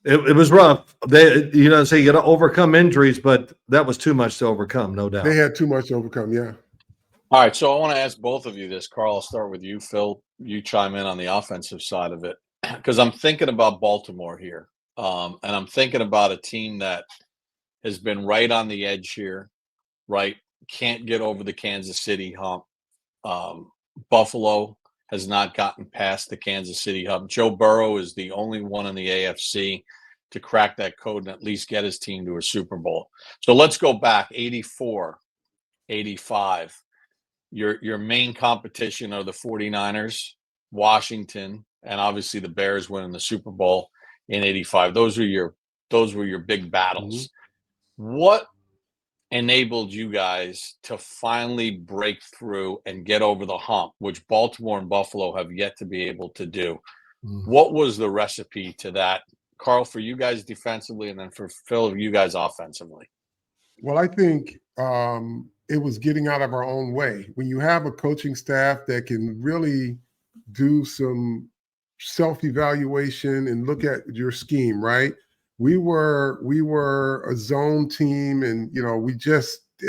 It was rough. They, so you got to overcome injuries, but that was too much to overcome, no doubt. They had too much to overcome. Yeah. All right, so I want to ask both of you this. Carl, I'll start with you. Phil, you chime in on the offensive side of it, because I'm thinking about Baltimore here, and I'm thinking about a team that has been right on the edge here, right? Can't get over the Kansas City hump. Buffalo has not gotten past the Kansas City hump. Joe Burrow is the only one in the AFC to crack that code and at least get his team to a Super Bowl. So let's go back, 84, 85. Your main competition are the 49ers, Washington, and obviously the Bears winning the Super Bowl in 85. Those were your big battles. What enabled you guys to finally break through and get over the hump, which Baltimore and Buffalo have yet to be able to do? What was the recipe to that? Carl, for you guys defensively, and then for Phil, you guys offensively. Well, I think it was getting out of our own way. When you have a coaching staff that can really do some self-evaluation and look at your scheme, right? We were a zone team, and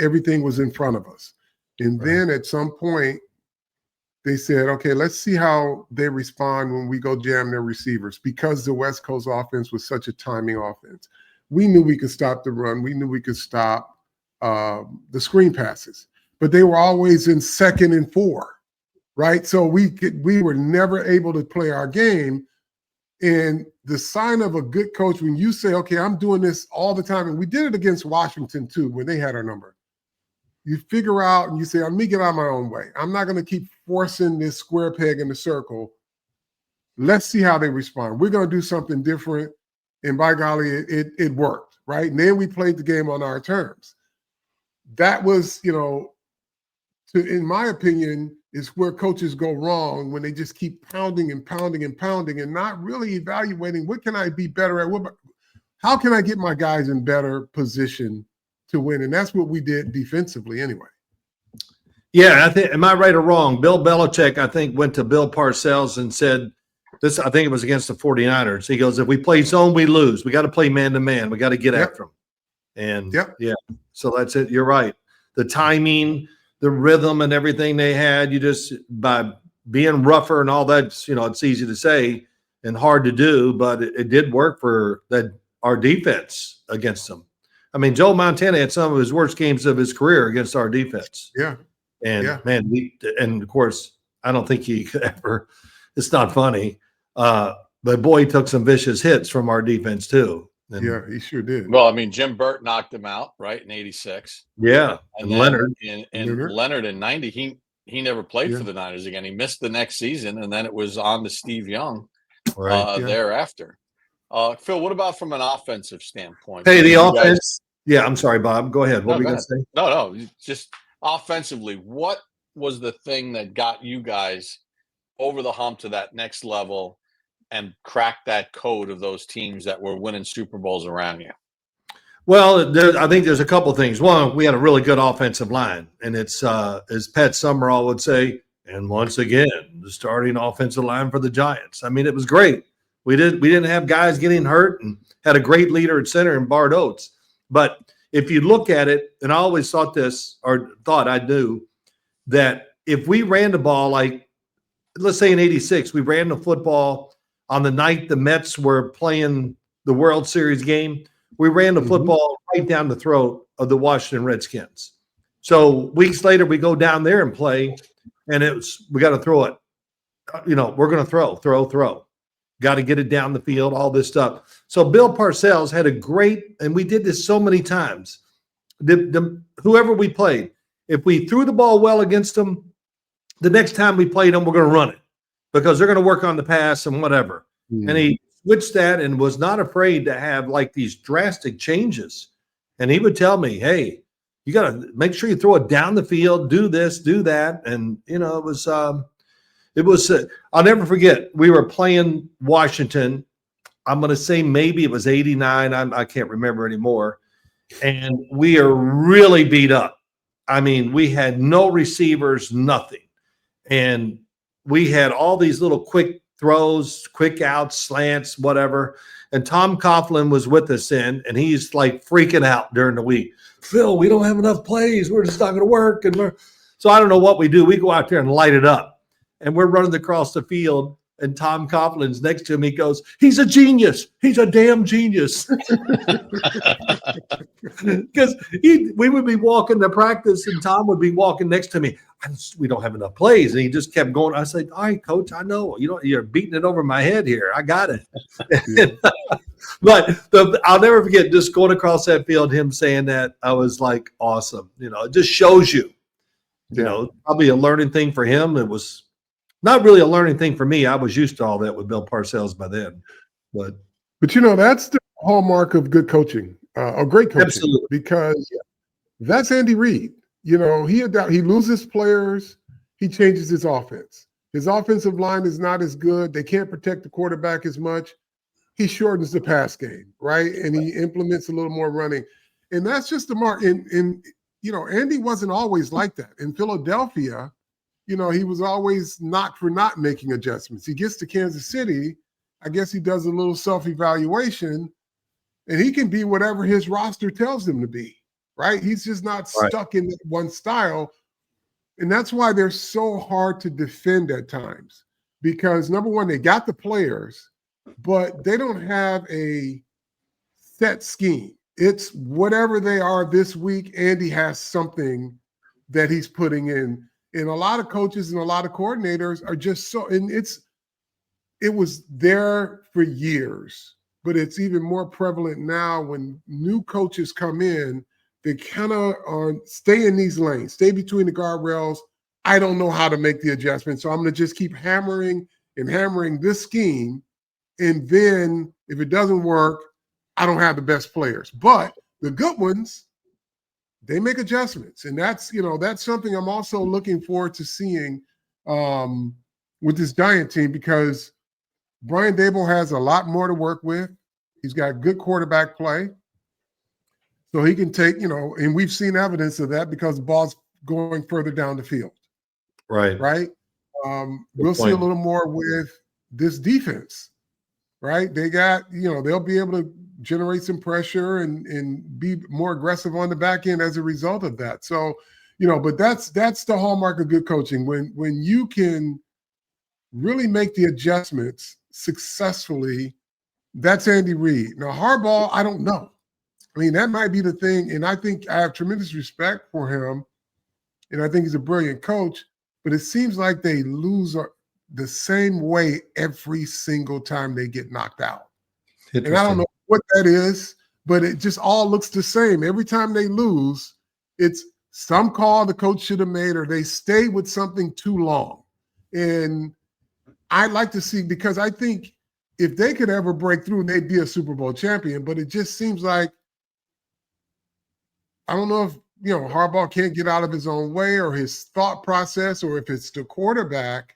everything was in front of us. And then at some point they said, okay, let's see how they respond when we go jam their receivers, because the West Coast offense was such a timing offense. We knew we could stop the run. We knew we could stop the screen passes, but they were always in 2nd and 4, right? So we were never able to play our game. And the sign of a good coach, when you say, okay, I'm doing this all the time, and we did it against Washington too, when they had our number. You figure out and you say, let me get out of my own way. I'm not going to keep forcing this square peg in the circle. Let's see how they respond. We're going to do something different. And by golly, it worked, right? And then we played the game on our terms. That was, in my opinion, is where coaches go wrong, when they just keep pounding and pounding and pounding and not really evaluating, what can I be better at? How can I get my guys in better position to win? And that's what we did defensively anyway. Yeah, I think, am I right or wrong? Bill Belichick, I think, went to Bill Parcells and said this, I think it was against the 49ers. He goes, if we play zone, we lose. We got to play man-to-man. We got to get after them. And so that's it. You're right. The timing, the rhythm and everything they had, you just, by being rougher and all that, it's easy to say and hard to do, but it did work for our defense against them. I mean, Joe Montana had some of his worst games of his career against our defense. Yeah. And man, and of course, I don't think he could ever, it's not funny. But But boy, he took some vicious hits from our defense too. And, yeah, he sure did. Well, I mean, Jim Burt knocked him out, right, in 86. yeah, And and Leonard. Leonard in 90, he never played for the Niners again. He missed the next season, and then it was on to Steve Young thereafter. Phil, what about from an offensive standpoint? Hey, the offense. Yeah, I'm sorry, Bob. Go ahead. What were you going to say? No, just offensively, what was the thing that got you guys over the hump to that next level and cracked that code of those teams that were winning Super Bowls around you? Well, I think there's a couple of things. One, we had a really good offensive line, and it's as Pat Summerall would say, and once again, the starting offensive line for the Giants. I mean, it was great. We didn't have guys getting hurt, and had a great leader at center in Bart Oates. But if you look at it, and I always thought I knew that if we ran the ball, like let's say in '86, we ran the football on the night the Mets were playing the World Series game. We ran the football right down the throat of the Washington Redskins. So weeks later, we go down there and play, and we got to throw it. We're going to throw. Got to get it down the field, all this stuff. So Bill Parcells had a great, and we did this so many times. Whoever we played, if we threw the ball well against them, the next time we played them, we're going to run it because they're going to work on the pass and whatever. Mm. And he switched that and was not afraid to have like these drastic changes. And he would tell me, hey, you got to make sure you throw it down the field, do this, do that. And, it was I'll never forget, we were playing Washington. I'm going to say maybe it was 89. I can't remember anymore. And we are really beat up. I mean, we had no receivers, nothing. And we had all these little quick throws, quick outs, slants, whatever. And Tom Coughlin was with us and he's like freaking out during the week. Phil, we don't have enough plays. We're just not going to work. So I don't know what we do. We go out there and light it up. And we're running across the field, and Tom Coughlin's next to him. He goes, he's a genius. He's a damn genius. Because we would be walking to practice, and Tom would be walking next to me. We don't have enough plays. And he just kept going. I said, all right, Coach, I know. You're beating it over my head here. I got it. But I'll never forget just going across that field, him saying that. I was like, awesome. It just shows you, probably a learning thing for him. It was not really a learning thing for me. I was used to all that with Bill Parcells by then. But that's the hallmark of good coaching, or great coaching. Absolutely. Because that's Andy Reid. He loses players, he changes his offense. His offensive line is not as good. They can't protect the quarterback as much. He shortens the pass game, right? And he implements a little more running. And that's just the mark. And Andy wasn't always like that. In Philadelphia, he was always not making adjustments. He gets to Kansas City, I guess he does a little self-evaluation, and he can be whatever his roster tells him to be, right? He's just not stuck in one style. And that's why they're so hard to defend at times. Because, number one, they got the players, but they don't have a set scheme. It's whatever they are this week, Andy has something that he's putting in. And a lot of coaches and a lot of coordinators are just it was there for years, but it's even more prevalent now when new coaches come in. They kind of stay in these lanes, stay between the guardrails. I don't know how to make the adjustment, so I'm going to just keep hammering this scheme. And then if it doesn't work, I don't have the best players. But the good ones, they make adjustments. And that's something I'm also looking forward to seeing with this Giant team, because Brian Daboll has a lot more to work with. He's got good quarterback play. So he can take, and we've seen evidence of that because the ball's going further down the field. Right. Right. We'll see a little more with this defense. Right. They got, they'll be able to generate some pressure and be more aggressive on the back end as a result of that. So, but that's the hallmark of good coaching. When you can really make the adjustments successfully, that's Andy Reid. Now, Harbaugh, I don't know. I mean, that might be the thing. And I think I have tremendous respect for him. And I think he's a brilliant coach, but it seems like they lose the same way every single time they get knocked out. And I don't Interesting. know what that is, but it just all looks the same. Every time they lose, it's some call the coach should have made, or they stay with something too long. And I'd like to see, because I think if they could ever break through, they'd be a Super Bowl champion. But it just seems like, I don't know if, Harbaugh can't get out of his own way, or his thought process, or if it's the quarterback.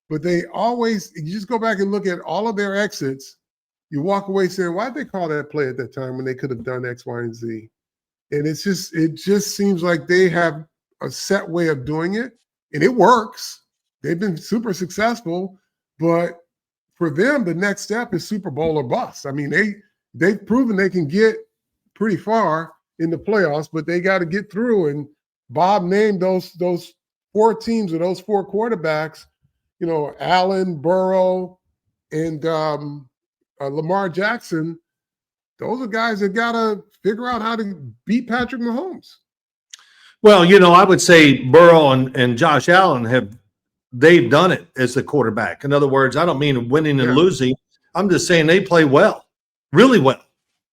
But they always, you just go back and look at all of their exits, you walk away saying, why'd they call that play at that time when they could have done X, Y, and Z? And it just seems like they have a set way of doing it, and it works. They've been super successful, but for them, the next step is Super Bowl or bust. I mean, they've proven they can get pretty far in the playoffs, but they got to get through. And Bob named those 4 teams, or those 4 quarterbacks, Allen, Burrow, and Lamar Jackson. Those are guys that got to figure out how to beat Patrick Mahomes. Well, I would say Burrow and Josh Allen they've done it as the quarterback. In other words, I don't mean winning and losing. I'm just saying they play well, really well.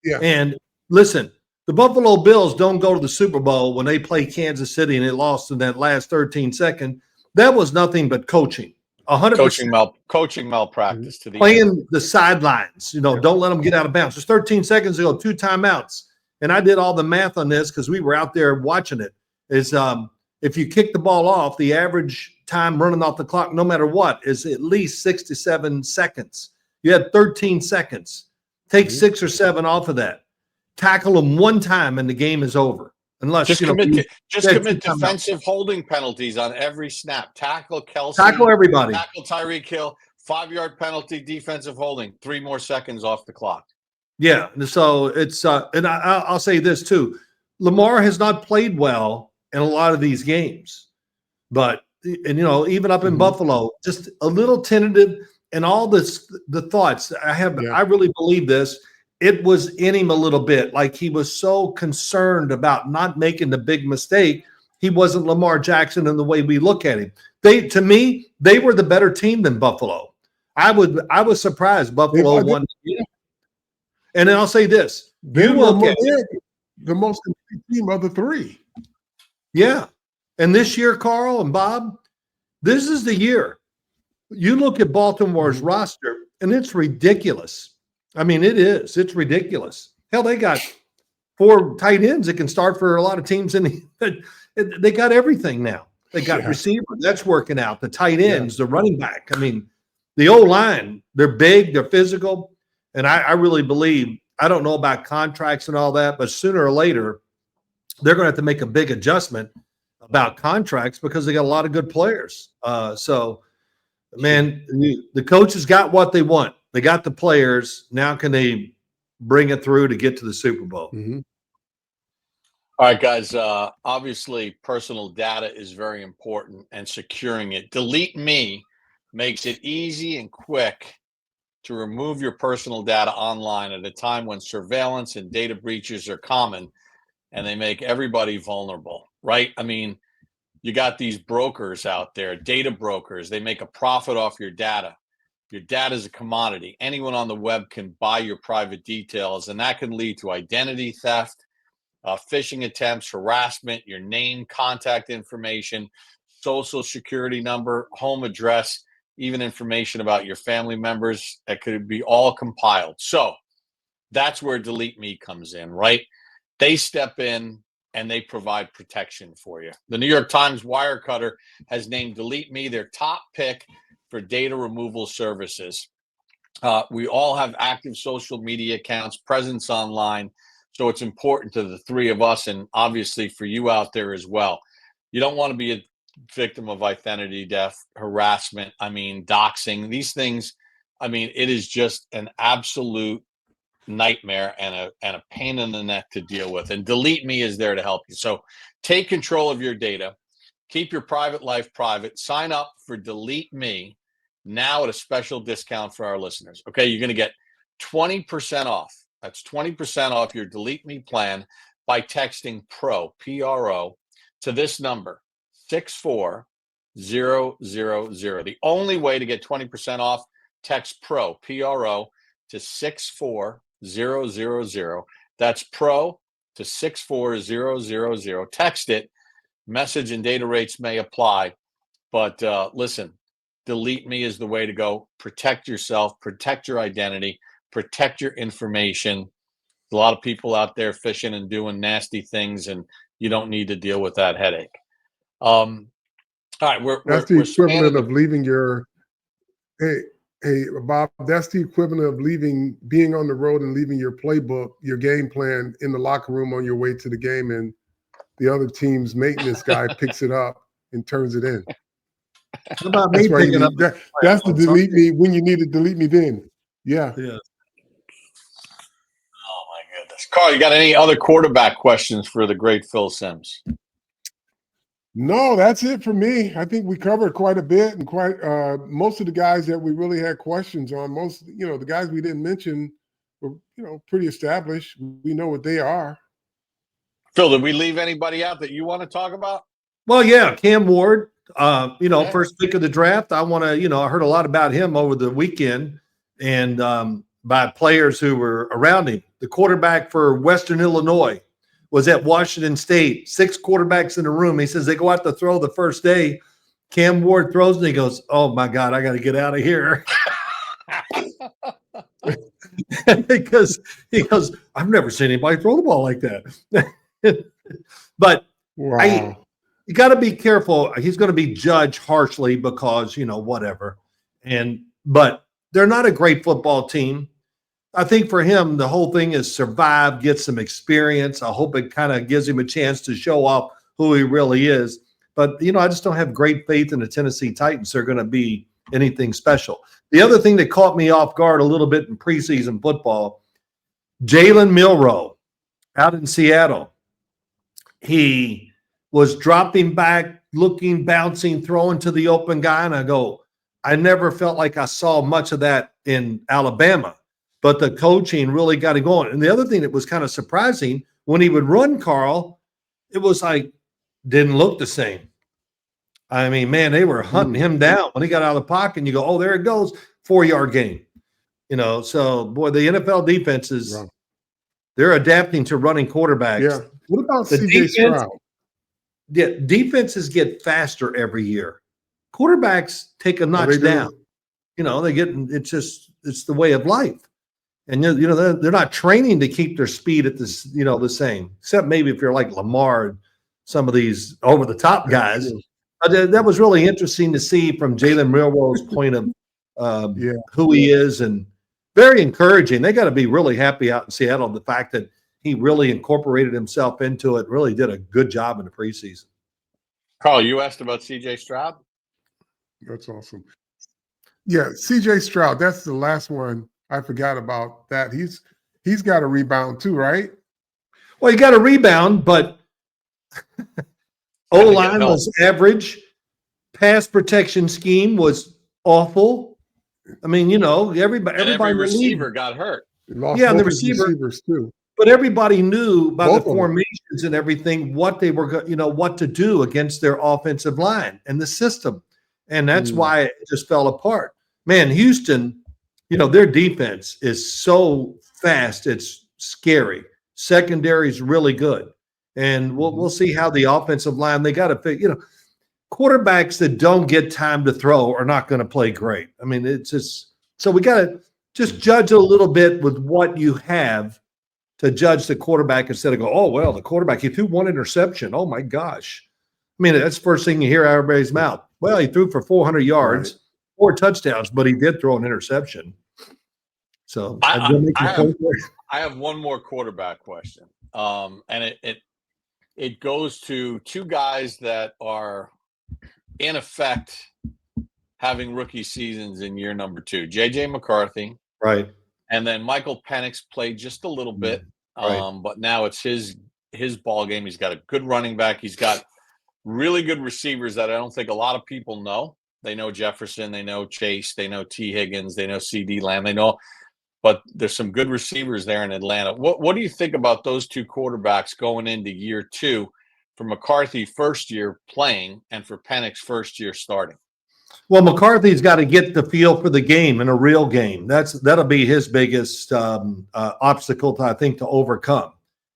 Yeah. And listen, the Buffalo Bills don't go to the Super Bowl when they play Kansas City and they lost in that last 13 seconds. That was nothing but coaching. 100% coaching malpractice to the playing the sidelines. Don't let them get out of bounds. Just 13 seconds ago, 2 timeouts. And I did all the math on this because we were out there watching it. Is if you kick the ball off, the average time running off the clock, no matter what, is at least 6 to 7 seconds. You had 13 seconds. Take 6 or 7 off of that. Tackle them one time and the game is over. Unless just commit defensive holding penalties on every snap. Tackle Kelsey. Tackle everybody. Tackle Tyreek Hill. 5-yard penalty, defensive holding. 3 more seconds off the clock. Yeah. So it's and I'll say this too. Lamar has not played well in a lot of these games, but even up in Buffalo, just a little tentative, and all the thoughts I have. I really believe this. It was in him a little bit, like he was so concerned about not making the big mistake. He wasn't Lamar Jackson in the way we look at him. To me, they were the better team than Buffalo. I was surprised Buffalo won. And then I'll say this: they're the most complete team of the 3. Yeah, and this year, Carl and Bob, this is the year. You look at Baltimore's roster, and it's ridiculous. I mean, it is. It's ridiculous. Hell, they got 4 tight ends that can start for a lot of teams, and they got everything now. They got receiver. That's working out. The tight ends, the running back. I mean, the O-line, they're big, they're physical, and I really believe, I don't know about contracts and all that, but sooner or later, they're going to have to make a big adjustment about contracts because they got a lot of good players. So, man, the coaches got what they want. They got the players. Now can they bring it through to get to the Super Bowl? Mm-hmm. All right, guys. Obviously, personal data is very important, and securing it. Delete Me makes it easy and quick to remove your personal data online at a time when surveillance and data breaches are common, and they make everybody vulnerable, right? I mean, you got these brokers out there, data brokers. They make a profit off your data. Your data is a commodity. Anyone on the web can buy your private details, and that can lead to identity theft, phishing attempts, harassment, your name, contact information, social security number, home address, even information about your family members that could be all compiled. So that's where Delete Me comes in, right? They step in and they provide protection for you. The New York Times Wirecutter has named Delete Me their top pick for data removal services. We all have active social media accounts, presence online, so it's important to the 3 of us, and obviously for you out there as well. You don't want to be a victim of identity theft, harassment, doxing. These things, it is just an absolute nightmare and a pain in the neck to deal with. And Delete Me is there to help you. So take control of your data. Keep your private life private. Sign up for Delete Me now at a special discount for our listeners. Okay, you're going to get 20% off. That's 20% off your Delete Me plan by texting PRO, P-R-O, to this number, The only way to get 20% off, text PRO, P-R-O, to 64000. That's PRO to 64000. Text it. Message and data rates may apply. But listen, Delete Me is the way to go. Protect yourself, protect your identity, protect your information. A lot of people out there fishing and doing nasty things, and you don't need to deal with that headache. All right, That's the equivalent of leaving your hey Bob. That's the equivalent of being on the road and leaving your playbook, your game plan in the locker room on your way to the game, and the other team's maintenance guy picks it up and turns it in. What about me picking up? That's the delete me when you need to delete me. Then, yeah. Oh my goodness, Carl, you got any other quarterback questions for the great Phil Simms? No, that's it for me. I think we covered quite a bit, and most of the guys that we really had questions on. Most, the guys we didn't mention were, pretty established. We know what they are. Phil, did we leave anybody out that you want to talk about? Well, yeah, Cam Ward. First pick of the draft. I want to. I heard a lot about him over the weekend, and by players who were around him. The quarterback for Western Illinois was at Washington State. 6 quarterbacks in the room. He says they go out to throw the first day. Cam Ward throws and he goes, "Oh my God, I got to get out of here." Because he goes, "I've never seen anybody throw the ball like that." But wow. You got to be careful. He's going to be judged harshly because, whatever. But they're not a great football team. I think for him, the whole thing is survive, get some experience. I hope it kind of gives him a chance to show off who he really is. But, I just don't have great faith in the Tennessee Titans. They're going to be anything special. The other thing that caught me off guard a little bit in preseason football, Jalen Milroe out in Seattle. He was dropping back, looking, bouncing, throwing to the open guy. And I never felt like I saw much of that in Alabama. But the coaching really got him going. And the other thing that was kind of surprising, when he would run, Carl, it was like didn't look the same. I mean, man, they were hunting him down. When he got out of the pocket, and you go, oh, there it goes, 4-yard gain. So, boy, the NFL defenses, they're adapting to running quarterbacks. Yeah. What about CJ Stroud? Yeah, defenses get faster every year. Quarterbacks take a notch down. It's the way of life. And they're not training to keep their speed at this, the same. Except maybe if you're like Lamar, some of these over the top guys. That was really interesting to see from Jalen Milroe's point of who he is, and very encouraging. They got to be really happy out in Seattle, the fact that he really incorporated himself into it, really did a good job in the preseason. Carl, you asked about CJ Stroud? That's awesome. Yeah, CJ Stroud, that's the last one. I forgot about that. He's got a rebound too, right? Well, he got a rebound, but O-line was average. Pass protection scheme was awful. I mean, every receiver got hurt. Yeah, the receivers too. But everybody knew by the formations and everything what they were, what to do against their offensive line and the system, and that's why it just fell apart. Man, Houston, their defense is so fast, it's scary. Secondary is really good, and we'll see how the offensive line. They got to fit. Quarterbacks that don't get time to throw are not going to play great. I mean, it's just so we got to just judge a little bit with what you have to judge the quarterback instead of go, oh, well, the quarterback, he threw 1 interception. Oh, my gosh. I mean, that's the first thing you hear out of everybody's mouth. Well, he threw for 400 yards, 4 touchdowns, but he did throw an interception. So I have one more quarterback question. And it goes to 2 guys that are, in effect, having rookie seasons in year number 2. J.J. McCarthy. Right. And then Michael Penix played just a little bit, but now it's his ball game. He's got a good running back. He's got really good receivers that I don't think a lot of people know. They know Jefferson, they know Chase, they know T. Higgins, they know C.D. Lamb, they know. But there's some good receivers there in Atlanta. What do you think about those 2 quarterbacks going into year 2 for McCarthy first year playing and for Penix first year starting? Well, McCarthy's got to get the feel for the game in a real game. That'll be his biggest obstacle, I think, to overcome.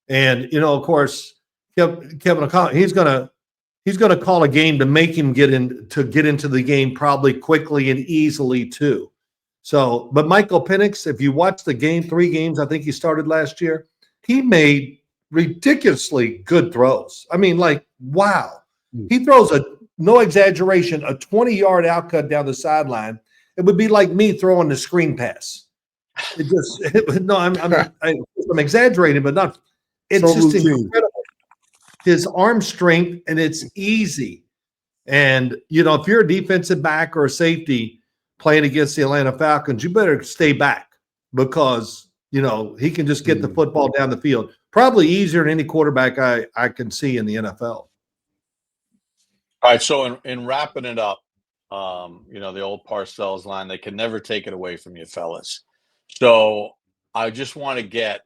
And of course, Kevin O'Connell, he's gonna call a game to make him get into the game probably quickly and easily too. So, but Michael Penix, if you watch the game, 3 games I think he started last year, he made ridiculously good throws. I mean, like, wow. He throws no exaggeration, a 20-yard outcut down the sideline. It would be like me throwing the screen pass. I'm exaggerating, but not. It's so just routine. Incredible. His arm strength, and it's easy. And if you're a defensive back or a safety playing against the Atlanta Falcons, you better stay back because he can just get the football down the field. Probably easier than any quarterback I can see in the NFL. All right, so in wrapping it up, the old Parcells line, they can never take it away from you, fellas. So I just want to get,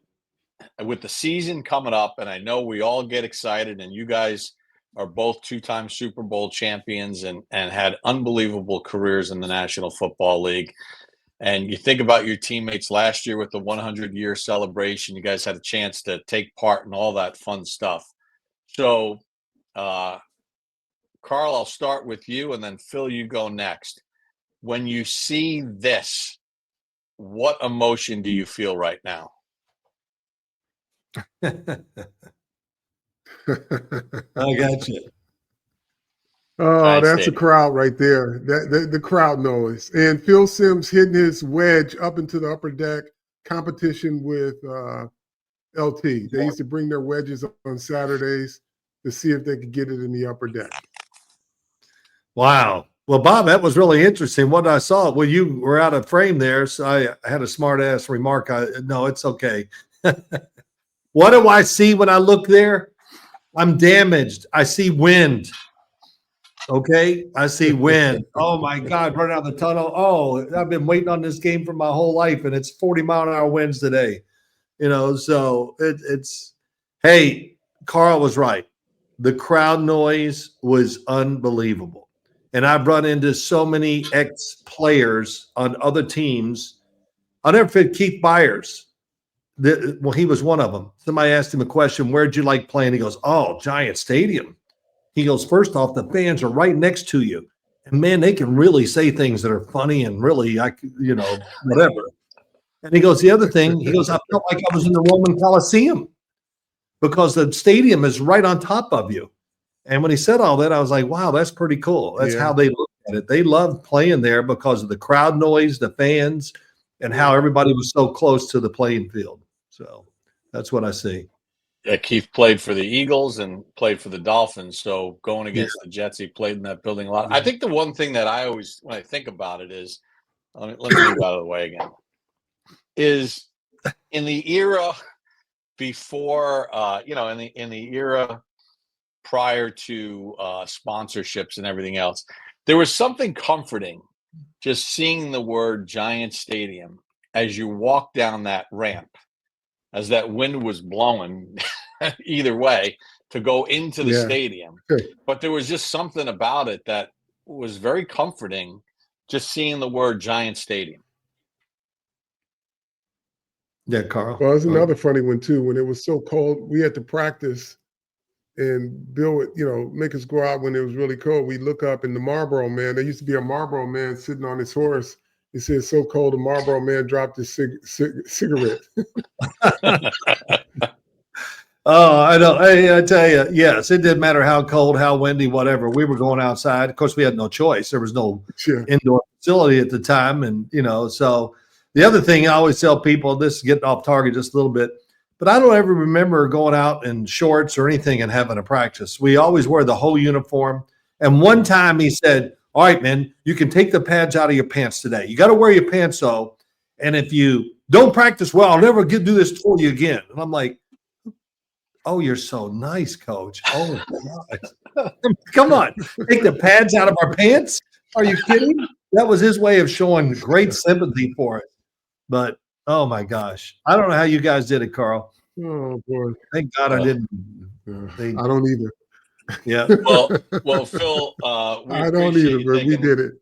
with the season coming up, and I know we all get excited, and you guys are both 2-time Super Bowl champions and had unbelievable careers in the National Football League. And you think about your teammates last year with the 100-year celebration. You guys had a chance to take part in all that fun stuff. So, Carl, I'll start with you, and then Phil, you go next. When you see this, what emotion do you feel right now? I got you. Oh, that's a crowd right there. The crowd noise. And Phil Simms hitting his wedge up into the upper deck, competition with LT. They used to bring their wedges on Saturdays to see if they could get it in the upper deck. Wow. Well, Bob, that was really interesting. What I saw, well, you were out of frame there, so I had a smart-ass remark. No, it's okay. What do I see when I look there? I'm damaged. I see wind. Okay? I see wind. Oh, my God, running out of the tunnel. Oh, I've been waiting on this game for my whole life, and it's 40-mile-an-hour winds today. So it's – hey, Carl was right. The crowd noise was unbelievable. And I've run into so many ex-players on other teams. I'll never forget Keith Byers. He was one of them. Somebody asked him a question, where'd you like playing? He goes, oh, Giant Stadium. He goes, first off, the fans are right next to you. And, man, they can really say things that are funny and really, whatever. And he goes, the other thing, he goes, I felt like I was in the Roman Coliseum because the stadium is right on top of you. And when he said all that, I was like, wow, that's pretty cool. That's how they look at it. They love playing there because of the crowd noise, the fans, and how everybody was so close to the playing field. So that's what I see. Yeah, Keith played for the Eagles and played for the Dolphins. So going against the Jets, he played in that building a lot. I think the one thing that I always, when I think about it is, let me move out of the way again, is in the era before, in the era prior to sponsorships and everything else, there was something comforting just seeing the word Giant Stadium as you walk down that ramp, as that wind was blowing either way to go into the stadium. But there was just something about it that was very comforting, just seeing the word Giant Stadium. Yeah, Carl. Well, there's another funny one, too. When it was so cold, we had to practice, and Bill would, make us go out when it was really cold. We look up, and the Marlboro man, there used to be a Marlboro man sitting on his horse. He said, it's so cold, the Marlboro man dropped his cigarette. Oh, I know. Hey, I tell you, yes, it didn't matter how cold, how windy, whatever. We were going outside. Of course, we had no choice. There was no indoor facility at the time. And, so the other thing I always tell people, this is getting off target just a little bit, but I don't ever remember going out in shorts or anything and having a practice. We always wear the whole uniform. And one time he said, all right, man, you can take the pads out of your pants today. You got to wear your pants, though. And if you don't practice well, I'll never do this for you again. And I'm like, oh, you're so nice, Coach. Oh, my God. Come on. Take the pads out of our pants? Are you kidding? That was his way of showing great sympathy for it. But, oh, my gosh. I don't know how you guys did it, Carl. Oh, boy. Thank God I didn't. I don't either. Yeah. Well, Phil, I don't either, but we did it.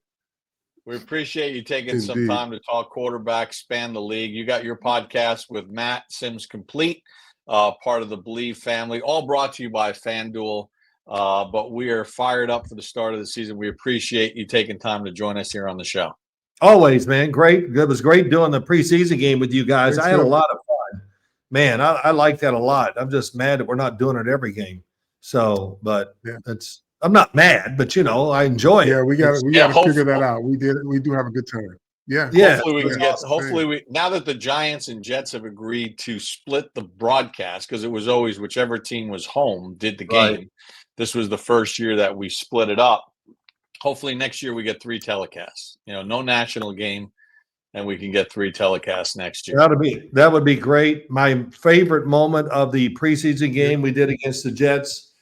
We appreciate you taking Indeed. some time to talk quarterback, span the league. You got your podcast with Matt Sims Complete, part of the Bleav family, all brought to you by FanDuel. But we are fired up for the start of the season. We appreciate you taking time to join us here on the show. Always, man. Great. It was great doing the preseason game with you guys. I had a lot of fun. Man, I like that a lot. I'm just mad that we're not doing it every game. So, but I'm not mad, but I enjoy it. Yeah, we got to figure that out. We did it. We do have a good time. Yeah. Hopefully we can get. Hopefully now that the Giants and Jets have agreed to split the broadcast, because it was always whichever team was home did the game. Right. This was the first year that we split it up. Hopefully next year we get 3 telecasts. No national game, and we can get 3 telecasts next year. That would be great. My favorite moment of the preseason game we did against the Jets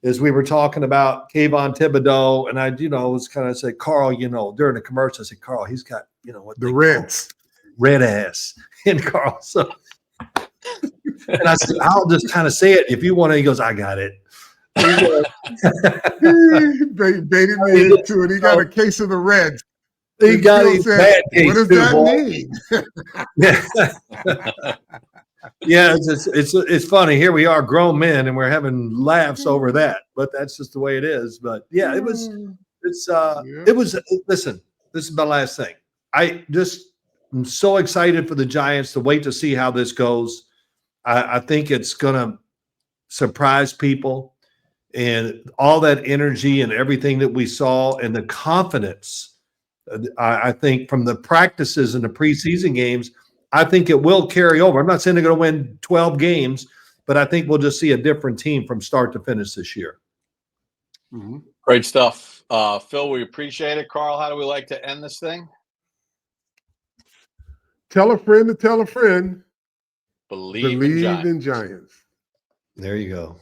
is we were talking about Kayvon Thibodeau, and I, was kind of said, Carl, during the commercial, I said, Carl, he's got, what the Reds, red ass, and Carl. So, and I said, I'll just kind of say it if you want to. He goes, I got it. Baited me into it. He got a case of the Reds. He got a bad case. What does that mean? Yeah, it's funny. Here we are, grown men, and we're having laughs over that. But that's just the way it is. But yeah, it was. Listen, this is my last thing. I'm so excited for the Giants to wait to see how this goes. I think it's gonna surprise people. And all that energy and everything that we saw and the confidence, I think, from the practices and the preseason games, I think it will carry over. I'm not saying they're going to win 12 games, but I think we'll just see a different team from start to finish this year. Mm-hmm. Great stuff. Phil, we appreciate it. Carl, how do we like to end this thing? Tell a friend to tell a friend. Bleav in Giants. There you go.